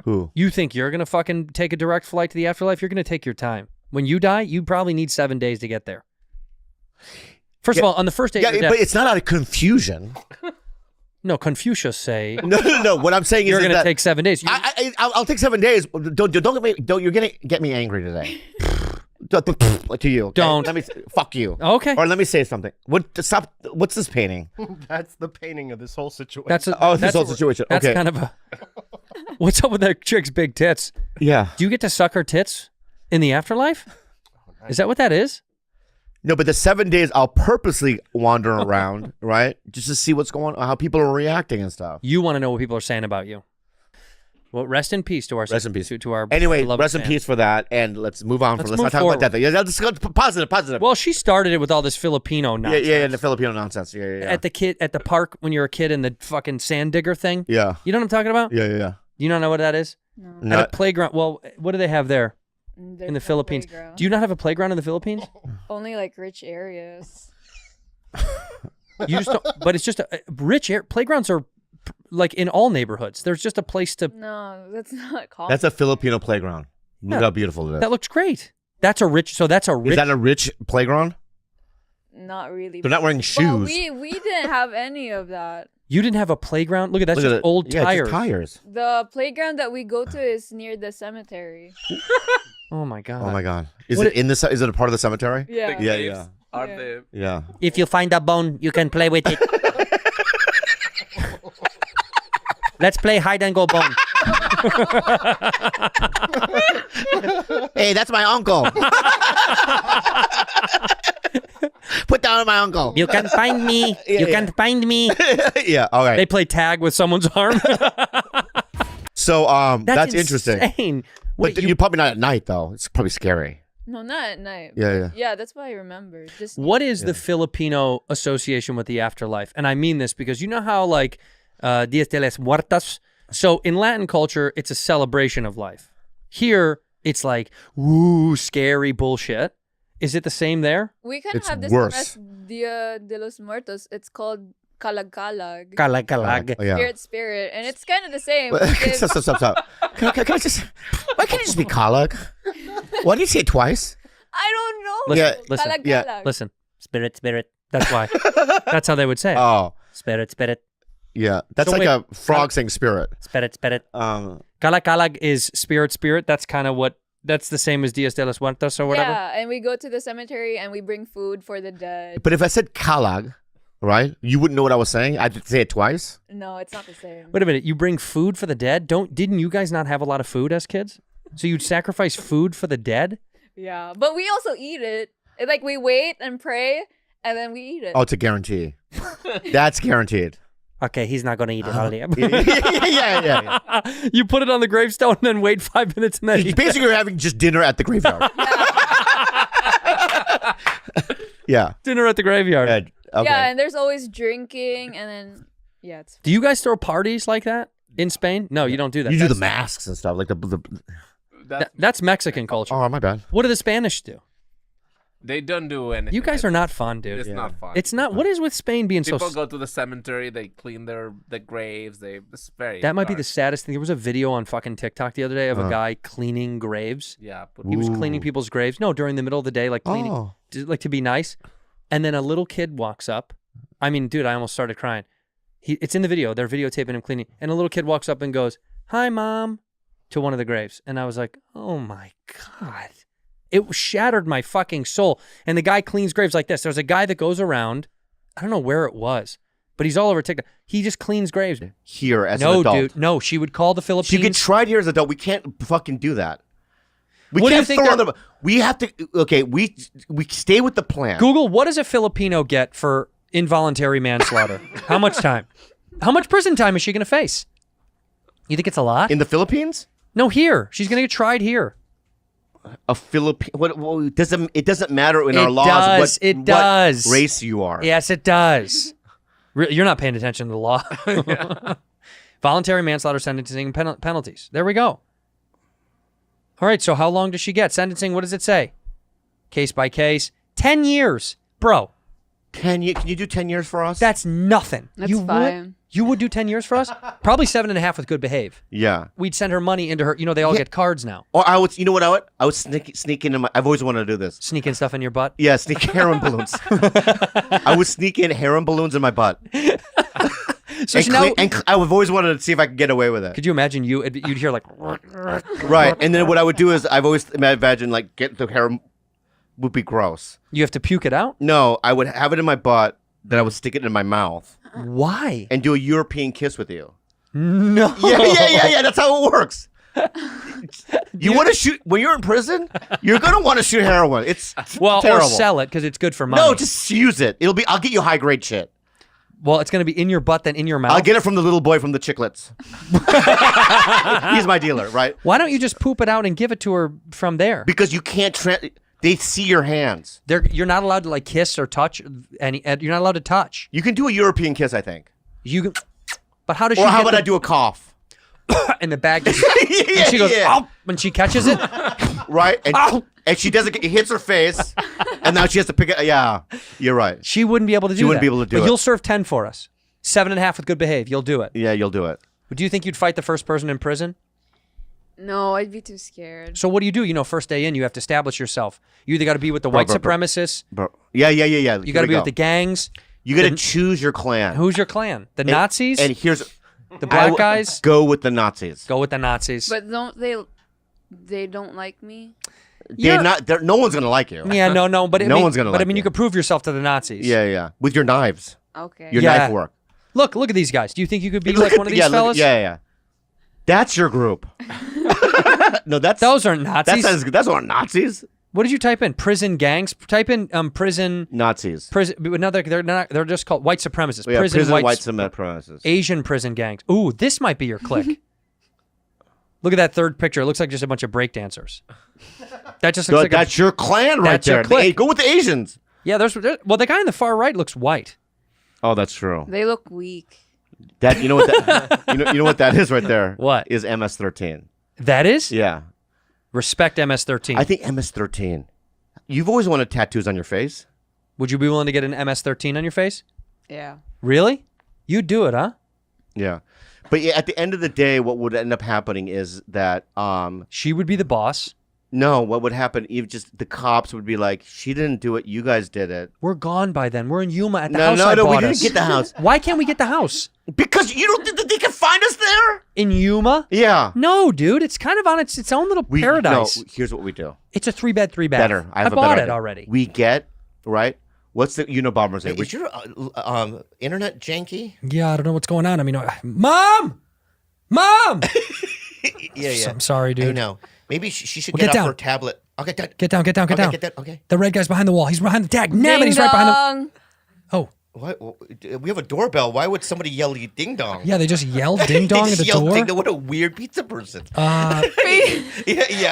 Who? You think you're going to fucking take a direct flight to the afterlife? You're going to take your time. When you die, you probably need 7 days to get there. First of all, on the first day of your death, but it's not out of confusion. No, Confucius say. No. What I'm saying is you're going to that take 7 days. I'll take 7 days. Don't you're gonna get me angry today. To you. Don't. Let me fuck you. Okay. Or let me say something. Stop. What's this painting? That's the painting of this whole situation. This whole situation. That's Okay. kind of a. What's up with that chick's big tits? Yeah. Do you get to suck her tits in the afterlife? Is that what that is? No, but the 7 days I'll purposely wander around, right, just to see what's going on, how people are reacting and stuff. You want to know what people are saying about you. Well, rest in peace to our to our Anyway, beloved rest in fans. peace for that, and let's move on. Let's Let's not move talk forward. about that. Yeah, let's go positive. Well, she started it with all this Filipino nonsense. Yeah, the Filipino nonsense. Yeah. At the park when you're a kid in the fucking sand digger thing. Yeah. You know what I'm talking about? Yeah. You don't know what that is? No. At a playground. Well, what do they have there There's in the no Philippines? playground. Do you not have a playground in the Philippines? Only like rich areas. You just don't, but it's just playgrounds are like in all neighborhoods. There's just a place to. No, that's not common. That's a Filipino playground. Look Yeah. how beautiful it is. That looks great. That's a rich. So that's a rich. Is that a rich playground? Not really. They're not wearing Well, shoes. we didn't have any of that. You didn't have a playground? Look at that. That's Look at just it. old Yeah, it's tires. just tires. The playground that we go to is near the cemetery. Oh my god. Oh my god. Is What it in the? Is it a part of the cemetery? Yeah. The Yeah, caves yeah. Are Yeah. the Yeah. If you find a bone, you can play with it. Let's play hide and go bone. Hey, that's my uncle. Put down my uncle. You can find me. Yeah, you yeah. can find me. Yeah. All right. They play tag with someone's arm. So that's interesting. Insane. But Wait, you're probably not at night though. It's probably scary. No, not at night. Yeah, yeah. Yeah, that's what I remember. Just What is the Filipino association with the afterlife? And I mean this because you know how like Dias de los Muertos. So in Latin culture, it's a celebration of life. Here, it's like woo, scary bullshit. Is it the same there? we kind of It's have this worse. as Dia de los Muertos. It's called Kalag-kalag. Kalag. Oh, yeah. Spirit, and it's kind of the same. Stop. Can I just? Why can't it just be Kalag? Why do you say it twice? I don't know. Listen, Yeah, listen, Kalag-kalag. listen. Spirit. That's why. That's how they would say it. Oh, Spirit. yeah. That's So like wait, a frog saying spirit. Spirit. Um, Kalag is spirit. That's kind of what. That's the same as Dias de los Muertos or whatever. Yeah, and we go to the cemetery and we bring food for the dead. but if I said Kalag, right, you wouldn't know what I was saying. I'd say it twice. No, it's not the same. Wait a minute. You bring food for the dead? Didn't you guys not have a lot of food as kids? So you'd sacrifice food for the dead? Yeah, but we also eat it. It's like we wait and pray, and then we eat it. Oh, it's a guarantee. That's guaranteed. Okay, he's not going to eat it. I'll eat Yeah. You put it on the gravestone and then wait 5 minutes and then eat it. Basically, you're having just dinner at the graveyard. Yeah. Dinner at the graveyard. Okay. Yeah, and there's always drinking, and then it's Do you guys throw parties like that in Spain? No, you don't do that. You do the That's- masks and stuff like the. That's Mexican culture. Oh, my bad. What do the Spanish do? They don't do anything. You guys are not fun, dude. It's not fun. It's not. What is with Spain being People so? go to the cemetery. They clean the graves. It's very. That might be dark. the saddest thing. There was a video on fucking TikTok the other day of a guy cleaning graves. Yeah. He was cleaning people's graves. No, during the middle of the day, like cleaning, Oh. like to be nice. And then a little kid walks up. I mean, dude, I almost started crying. It's in the video. They're videotaping him cleaning. And a little kid walks up and goes, "Hi, Mom," to one of the graves. And I was like, oh my God. It shattered my fucking soul. And the guy cleans graves like this. There's a guy that goes around. I don't know where it was, but he's all over TikTok. He just cleans graves. Here as no, an adult. dude. No, she would call the Philippines. You get tried here as an adult. We can't fucking do that. We What do you can't think throw on they're- the. We have to. Okay, we stay with the plan. Google, what does a Filipino get for involuntary manslaughter? How much time? How much prison time is she going to face? You think it's a lot? In the Philippines? No, here. She's going to get tried here. A Philippine. What doesn't it doesn't matter in our It laws does. what It does. what race you are. Yes, it does. You're not paying attention to the law. Voluntary manslaughter sentencing and penalties. There we go. All right, so how long does she get? Sentencing, what does it say? Case by case. 10 years. Bro. Can you do 10 years for us? That's nothing. That's you fine. Would? You would do 10 years for us? Probably 7.5 with good behave. Yeah. We'd send her money into her. You know, they all get cards now. Or I would. You know what I would? I would sneak into my. I've always wanted to do this. Sneaking stuff in your butt? Yeah, sneak heroin balloons. I would sneak in heroin balloons in my butt. So and I've always wanted to see if I could get away with it. Could you imagine you'd hear like Right, and then what I would do is I've always imagined like get the heroin would be gross. You have to puke it out? No, I would have it in my butt, then I would stick it in my mouth. Why? And do a European kiss with you. No. Yeah. That's how it works. You want to shoot when you're in prison? You're gonna want to shoot heroin. It's well, terrible. or sell it because it's good for money. No, just use it. I'll get you high grade shit. Well, it's going to be in your butt, then in your mouth. I'll get it from the little boy from the Chiclets. He's my dealer, right? Why don't you just poop it out and give it to her from there? Because you can't. They see your hands. You're not allowed to like kiss or touch any. You're not allowed to touch. You can do a European kiss, I think. You, but how does she? Or how get about I do a cough? In the bag, and she goes, "Oh!" when she catches it, right? And she doesn't. It hits her face, and now she has to pick it. Yeah, you're right. She wouldn't be able to do that. She wouldn't be able to do but it. You'll serve 10 for us. 7.5 with good behave. You'll do it. Yeah, you'll do it. Do you think you'd fight the first person in prison? No, I'd be too scared. So what do? You know, first day in, you have to establish yourself. You either got to be with the white supremacists. Yeah. You got to be with the gangs. You got to choose your clan. Who's your clan? The Nazis? And here's the black guys? Go with the Nazis. Go with the Nazis. But don't they don't like me? No one's gonna like you. Yeah, no, but no one's gonna like you. But I mean, you could prove yourself to the Nazis. Yeah. With your knives. Okay. Your knife work. Look at these guys. Do you think you could be like one of these fellas? Yeah. That's your group. No, those aren't Nazis. That's not Nazis. What did you type in? Prison gangs. Type in prison Nazis. Prison. But no, they're not. They're just called white supremacists. Yeah, prison white supremacists. Asian prison gangs. Ooh, this might be your clique. Look at that third picture. It looks like just a bunch of breakdancers. That just looks like that's your clan right there. Go with the Asians. Yeah, well, the guy on the far right looks white. Oh, that's true. They look weak. You know what that you know what that is right there? What is MS-13? That is? Yeah. Respect MS-13. I think MS-13. You've always wanted tattoos on your face. Would you be willing to get an MS-13 on your face? Yeah. Really? You'd do it, huh? Yeah. But yeah, at the end of the day, what would end up happening is that she would be the boss. No, what would happen? Just the cops would be like, "She didn't do it. You guys did it." We're gone by then. We're in Yuma at the house. No, we didn't get the house. Why can't we get the house? Because you don't think that they can find us there in Yuma. Yeah. No, dude, it's kind of on its own little paradise. No, here's what we do. It's a 3-bed, 3-bath. Better. I bought it already. We get right. What's the Unabomber's name? Is your internet janky? Yeah, I don't know what's going on. I mean, Mom. Yeah. I'm sorry, dude. I know. Maybe she should Well, get get off down. her tablet. Okay, Get down. Get that. Okay. The red guy's behind the wall. He's behind the tag. Nabbit, he's right behind the... Oh. What? We have a doorbell. Why would somebody yell ding dong? Yeah, they just yelled ding dong at the door. Ding dong. What a weird pizza person. Yeah.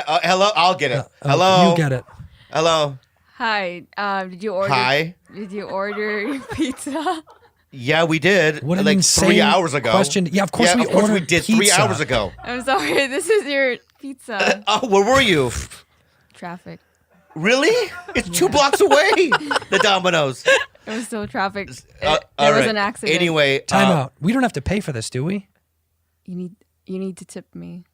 Hello, I'll get it. Hello. You get it. Hello. Hi. Did you order? Hi. Did you order pizza? Yeah, we did. What an like insane 3 hours ago. question. Yeah, of course we ordered did pizza. 3 hours ago. I'm sorry. This is your pizza. Where were you? Traffic. Really? It's 2 blocks away. The Domino's. It was so traffic. There was an accident. Anyway, time out. We don't have to pay for this, do we? You need to tip me.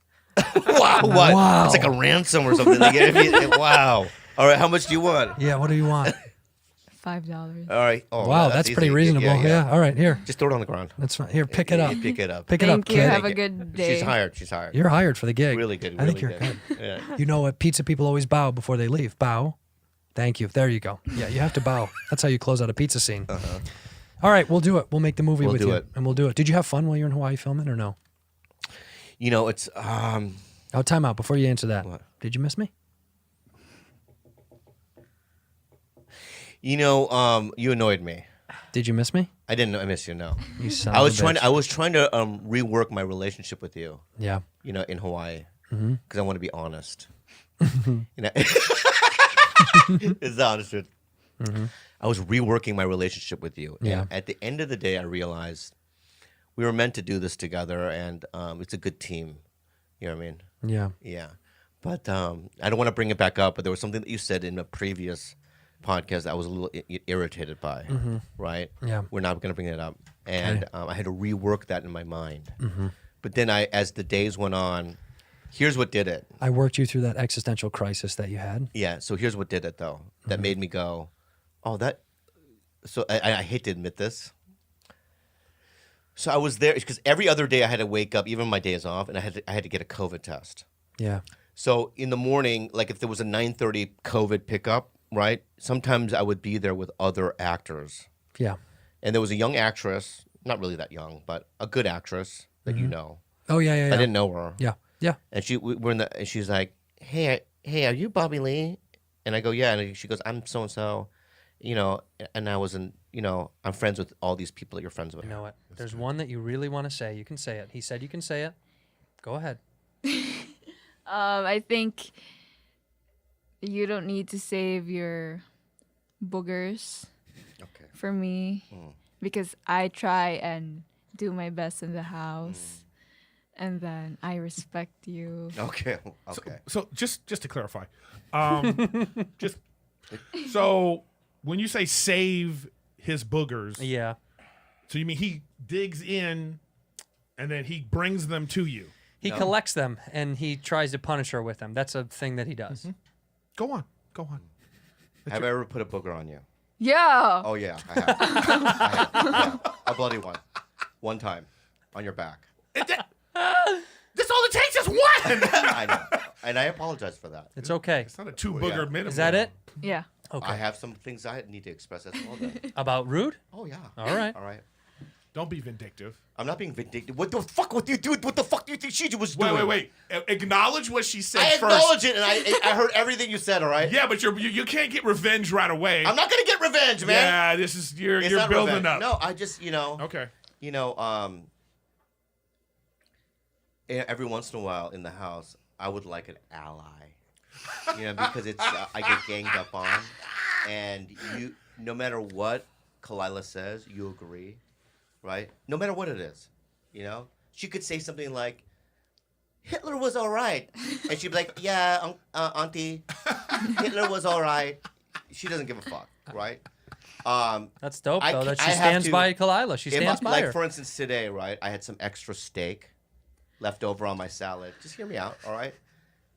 Wow. What? Wow. It's like a ransom or something. Wow. All right. How much do you want? Yeah. What do you want? $5. All right. Oh, wow, that's pretty easy. reasonable. Yeah. All right, here. Just throw it on the ground. That's fine. Here, pick it up. Pick it up. Pick it up, Thank you. kid. Have a good day. She's hired. She's hired. You're hired for the gig. Really good. I think really you're good. good. Yeah. You know what? Pizza people always bow before they leave. Bow. Thank you. There you go. Yeah, you have to bow. That's how you close out a pizza scene. All right, we'll do it. We'll make the movie with you. And we'll do it. Did you have fun while you were in Hawaii filming or no? You know, it's Oh, time out before you answer that. What? Did you miss me? You know, you annoyed me. Did you miss me? I didn't. I miss you. No. You son I was of a trying. bitch. I was trying to rework my relationship with you. Yeah. You know, in Hawaii, Mhm. because I want to be honest. You know, it's the honest truth. Mhm. I was reworking my relationship with you. Yeah. And at the end of the day, I realized we were meant to do this together, and it's a good team. You know what I mean? Yeah. Yeah. But I don't want to bring it back up. But there was something that you said in a previous podcast that I was a little irritated by. Mhm. Right? Yeah. We're not going to bring it up, and I had to rework that in my mind. Mhm. But then as the days went on, here's what did it. I worked you through that existential crisis that you had. Yeah. So here's what did it though. That made me go, oh, that. So I hate to admit this. So I was there because every other day I had to wake up, even my days off, and I had to get a COVID test. Yeah. So in the morning, like if there was a 9:30 COVID pickup, right? Sometimes I would be there with other actors. Yeah. And there was a young actress, not really that young, but a good actress that you know. Oh yeah, yeah, yeah. I didn't know her. Yeah. Yeah. And we're in and she's like, hey, are you Bobby Lee? And I go, yeah. And she goes, I'm so and so, you know. And I wasn't, you know, I'm friends with all these people that you're friends with. You know what? There's one that you really want to say. You can say it. He said you can say it. Go ahead. I think you don't need to save your boogers for me because I try and do my best in the house, and then I respect you. Okay. Okay. So just to clarify, just so when you say save his boogers, yeah. So you mean he digs in, and then he brings them to you? He collects them and he tries to punish her with them. That's a thing that he does. Go on. Have I ever put a booger on you? Yeah. Oh yeah, I have. Yeah. A bloody one. One time. On your back. That's all it takes is one. I know. And I apologize for that. It's okay. It's not a 2 booger minimum. Is that it? Yeah. Okay. I have some things I need to express as well then. About rude? Oh yeah. All right. All right. Don't be vindictive. I'm not being vindictive. What the fuck? What do you do? What the fuck do you think she was doing? Wait. Acknowledge what she said I first. acknowledge it, and I heard everything you said. All right. Yeah, but you can't get revenge right away. I'm not gonna get revenge, man. Yeah, this is you're not building revenge. up. No, I just Okay. Every once in a while in the house, I would like an ally. Because it's I get ganged up on, and no matter what Kalila says, you agree, right? No matter what it is, she could say something like, "Hitler was all right," and she'd be like, "Yeah, Auntie, Hitler was all right." She doesn't give a fuck, right? That's dope, though, that she stands by Kalila. She stands by her. Like, for instance, today, right, I had some extra steak left over on my salad. Just hear me out, all right?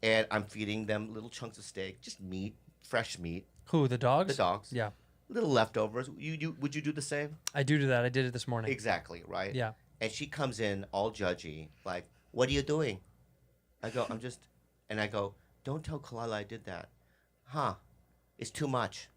And I'm feeding them little chunks of steak, just meat, fresh meat. Who, the dogs? The dogs. Yeah. Little leftovers. Would you do the same? I do that. I did it this morning. Exactly, right? Yeah. And she comes in all judgy, like, "What are you doing?" I go, and I go, "Don't tell Kalila I did that." Huh. It's too much.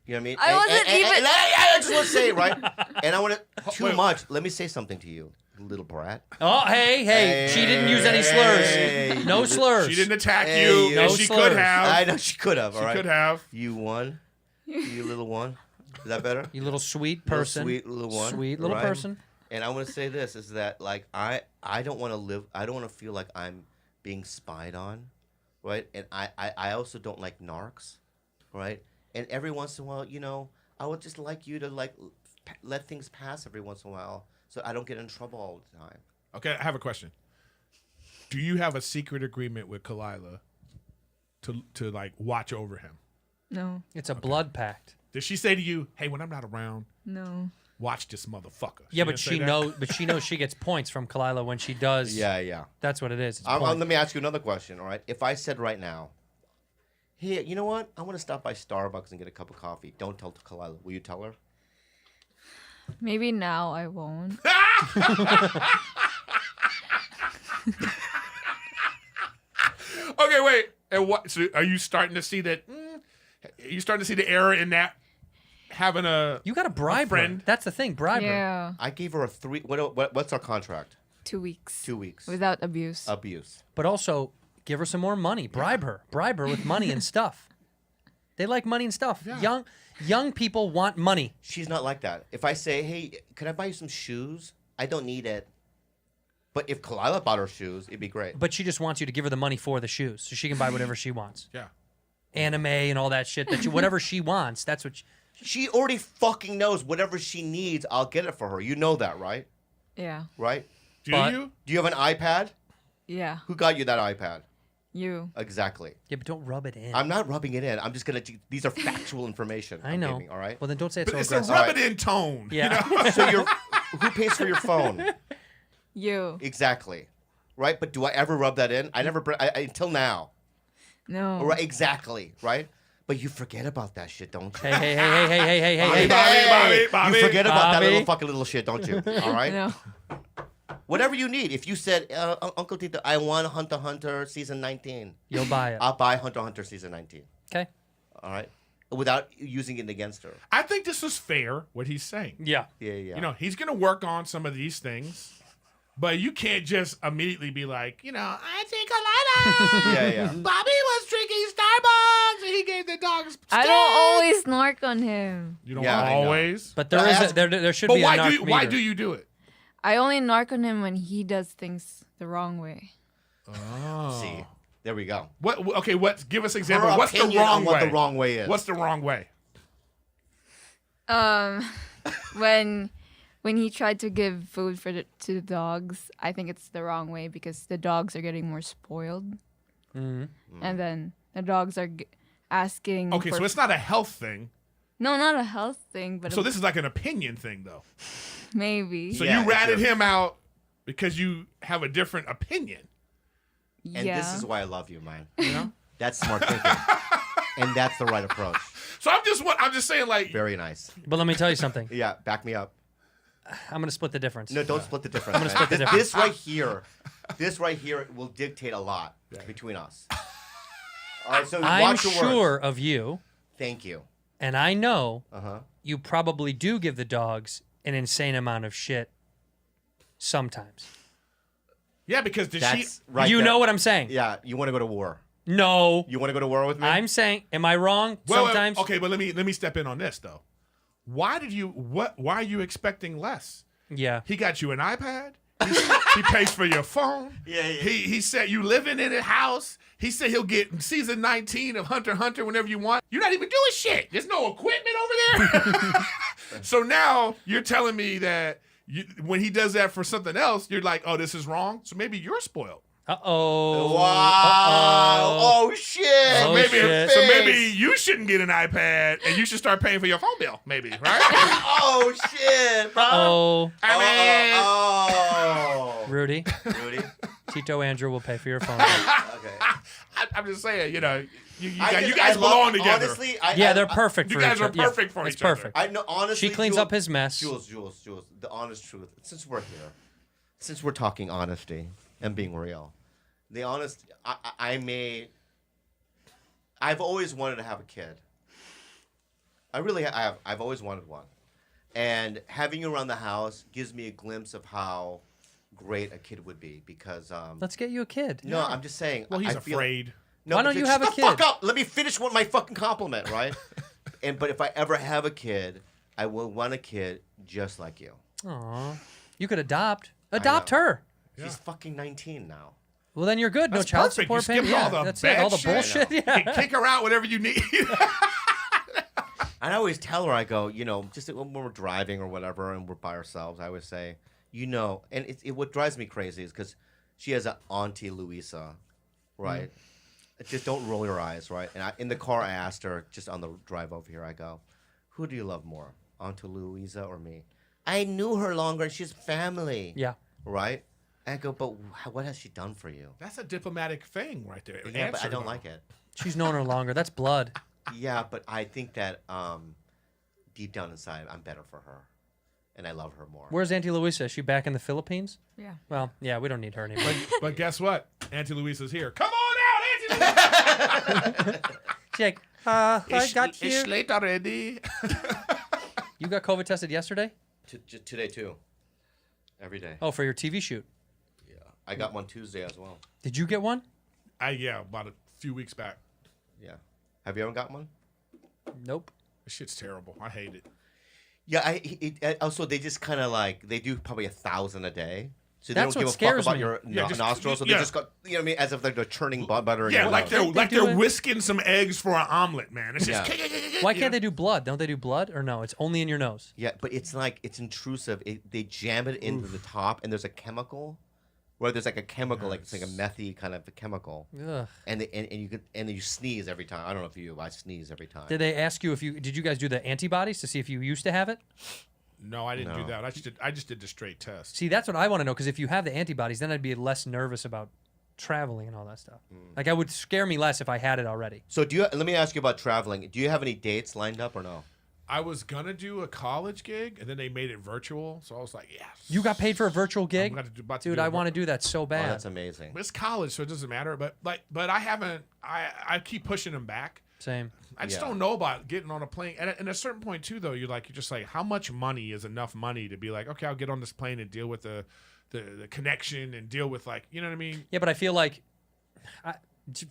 You know what I mean? I wasn't even... I just want to say it, right? And I want to... Too much. Let me say something to you, little brat. Oh, hey. She didn't use any slurs. No slurs. She didn't attack you. No she slurs. could have. I know she could have, all right? She could have. You one. You little one. Is that better? You little sweet person. Sweet little one. Sweet little right? person. And I want to say this, is that, like, I don't want to live... I don't want to feel like I'm being spied on, right? And I also don't like narcs, right? And every once in a while, I would just like you to, like, let things pass every once in a while so I don't get in trouble all the time. Okay, I have a question. Do you have a secret agreement with Kalila to like, watch over him? No. It's a blood pact. Did she say to you, "Hey, when I'm not around, No. watch this motherfucker"? Yeah, but she knows she gets points from Kalila when she does. Yeah. That's what it is. Let me ask you another question, all right? If I said right now, "Hey, you know what? I want to stop by Starbucks and get a cup of coffee." Don't tell Kalila. Will you tell her? Maybe now I won't. Okay, wait. And what? So are you starting to see that? Are you starting to see the error in that? Having you got to bribe friend. Her. That's the thing. Bribe Yeah. her. I gave her a 3. What's our contract? 2 weeks. 2 weeks. Without abuse. But also give her some more money. Bribe her. Bribe her with money and stuff. They like money and stuff. Yeah. Young people want money. She's not like that. If I say, "Hey, can I buy you some shoes?" I don't need it. But if Kalila bought her shoes, it'd be great. But she just wants you to give her the money for the shoes so she can buy whatever she wants. Yeah. Anime and all that shit. Whatever she wants, that's what she already fucking knows. Whatever she needs, I'll get it for her. You know that, right? Yeah. Right? Do you? Do you have an iPad? Yeah. Who got you that iPad? You. Exactly. Yeah, but don't rub it in. I'm not rubbing it in. I'm just gonna. These are factual information. I know. Giving, all right. Well, then don't say it's But so it's aggressive. a rub it in tone. Yeah. So who pays for your phone? You. Exactly. Right. But do I ever rub that in? I never. Until now. No. Right. Exactly. Right. But you forget about that shit, don't you? Hey. Bobby. You forget about that little shit, don't you? All right. No. Whatever you need. If you said, "Uncle Tito, I want Hunter x Hunter season 19," you'll buy it. I'll buy Hunter x Hunter season 19. Okay. All right. Without using it against her. I think this is fair. What he's saying. Yeah. Yeah. He's gonna work on some of these things. But you can't just immediately be like, I think Kalila. Yeah. Bobby was drinking Starbucks and he gave the dogs steak. I don't always narc on him. You don't always? But there should be a narc meter. Why do you do it? I only narc on him when he does things the wrong way. Oh. See, there we go. Give us an example. Her What's the opinion wrong on way? what the wrong way is. What's the wrong way? When he tried to give food to the dogs, I think it's the wrong way because the dogs are getting more spoiled. Mm-hmm. And then the dogs are asking. Okay, so it's not a health thing. No, not a health thing, but so this is like an opinion thing, though. Maybe. So you ratted him out because you have a different opinion. And this is why I love you, man. You know? That's smart thinking. And that's the right approach. So I'm just saying, like, very nice. But let me tell you something. Yeah, back me up. I'm gonna split the difference. No, don't split the difference. I'm gonna split the difference. This right here will dictate a lot between us. All right, so I'm watch your sure words. of you. Thank you. And I know Uh-huh. you probably do give the dogs an insane amount of shit sometimes. Yeah, because You know what I'm saying? Yeah, you want to go to war. No. You want to go to war with me? I'm saying, am I wrong? Well, Sometimes. okay, but let me step in on this though. Why are you expecting less? Yeah. He got you an iPad. He pays for your phone. Yeah. He said you living in a house. He said he'll get season 19 of Hunter x Hunter whenever you want. You're not even doing shit. There's no equipment over there. So now you're telling me that when he does that for something else, you're like, oh, this is wrong. So maybe you're spoiled. Uh-oh. Wow. Oh, shit. So maybe you shouldn't get an iPad and you should start paying for your phone bill, maybe, right? Oh, shit. Uh-oh. Oh. Rudy. Tito Andrew will pay for your phone bill. Okay. I'm just saying, you guys belong together. Honestly, they're perfect for each other. You guys are perfect for it's each other. perfect. I know, honestly, She cleans Jules, up his mess. Jules, the honest truth. Since we're here, since we're talking honesty and being real, the honest, I've always wanted to have a kid. I really have. I've always wanted one. And having you around the house gives me a glimpse of how great a kid would be because... Let's get you a kid. No, I'm just saying. Well, he's I feel, afraid. No, Why don't you have a shut kid? the fuck up. Let me finish my fucking compliment, right? But if I ever have a kid, I will want a kid just like you. Aw. You could adopt. Adopt her. She's fucking 19 now. Well, then you're good. That's no child perfect. support You payment. skipped Yeah, all the that's bad it. All the shit. bullshit. You Yeah. can kick her out whenever you need. And I always tell her, I go, just when we're driving or whatever and we're by ourselves, I always say, and what drives me crazy is because she has an Auntie Louisa, right? Just don't roll your eyes, right? And in the car, I asked her, just on the drive over here, I go, who do you love more, Auntie Louisa or me? I knew her longer and she's family. Yeah. Right? And I go, but what has she done for you? That's a diplomatic thing right there. Yeah, but I don't like it. She's known her longer. That's blood. Yeah, but I think that deep down inside, I'm better for her. And I love her more. Where's Auntie Louisa? Is she back in the Philippines? Yeah. Well, yeah, we don't need her anymore. But guess what? Auntie Louisa's here. Come on out, Auntie Louisa. She's like, I got you. It's late already. You got COVID tested yesterday? Today, too. Every day. Oh, for your TV shoot? Yeah. I got one Tuesday as well. Did you get one? About a few weeks back. Yeah. Have you ever gotten one? Nope. This shit's terrible. I hate it. Yeah, also they just kind of they do probably 1,000 a day. So they That's don't what give a fuck scares about me. your just- nostrils. So they just got, you know what I mean? As if they're churning butter in Yeah, your like nose. they're whisking some eggs for an omelet, man. It's just Why can't they do blood? Don't they do blood? Or no, it's only in your nose. Yeah, but it's intrusive. They jam it into the top, and there's a chemical, where there's like a chemical, it's like a methy kind of a chemical. Ugh. And you sneeze every time. I don't know if I sneeze every time. Did they ask you did you guys do the antibodies to see if you used to have it? No, I didn't do that. I just did the straight test. See, that's what I want to know, because if you have the antibodies, then I'd be less nervous about traveling and all that stuff. Like, it would scare me less if I had it already. So let me ask you about traveling. Do you have any dates lined up or no? I was gonna do a college gig, and then they made it virtual. So I was like, yes. You got paid for a virtual gig? about to Dude, do I want to do that so bad. Oh, that's amazing. But it's college, so it doesn't matter. But I haven't. I keep pushing them back. Same. I just don't know about getting on a plane. And at a certain point too, though, you're just like, how much money is enough money to be like, okay, I'll get on this plane and deal with the connection and deal with you know what I mean? Yeah, but I feel like,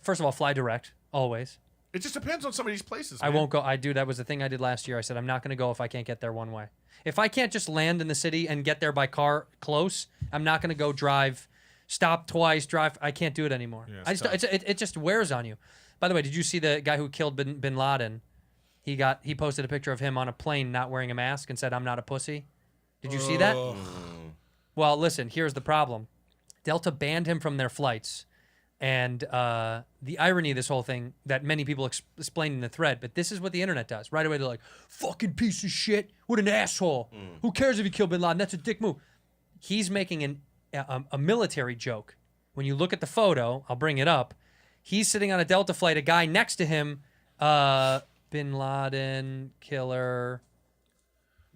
first of all, fly direct always. It just depends on some of these places. I man. won't go. That was the thing I did last year. I said I'm not going to go if I can't get there one way. If I can't just land in the city and get there by car close, I'm not going to go drive, stop twice, drive. I can't do it anymore. Yeah, it just wears on you. By the way, did you see the guy who killed bin Laden? He posted a picture of him on a plane not wearing a mask and said, "I'm not a pussy." Did you see that? Well, listen, here's the problem. Delta banned him from their flights. And the irony of this whole thing that many people explain in the thread, but this is what the internet does. Right away, they're like, fucking piece of shit. What an asshole. Who cares if you kill bin Laden? That's a dick move. He's making a military joke. When you look at the photo, I'll bring it up. He's sitting on a Delta flight. A guy next to him, Bin Laden killer.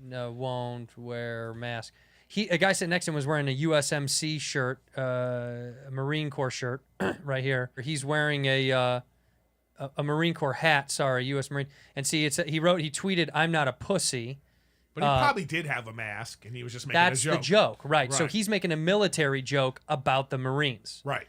No, won't wear mask. A guy sitting next to him was wearing a USMC shirt, a Marine Corps shirt, right here. He's wearing a Marine Corps hat. Sorry, U.S. Marine. And see, he tweeted, "I'm not a pussy." But he probably did have a mask, and he was just making a joke. That's the joke, right? So he's making a military joke about the Marines, right?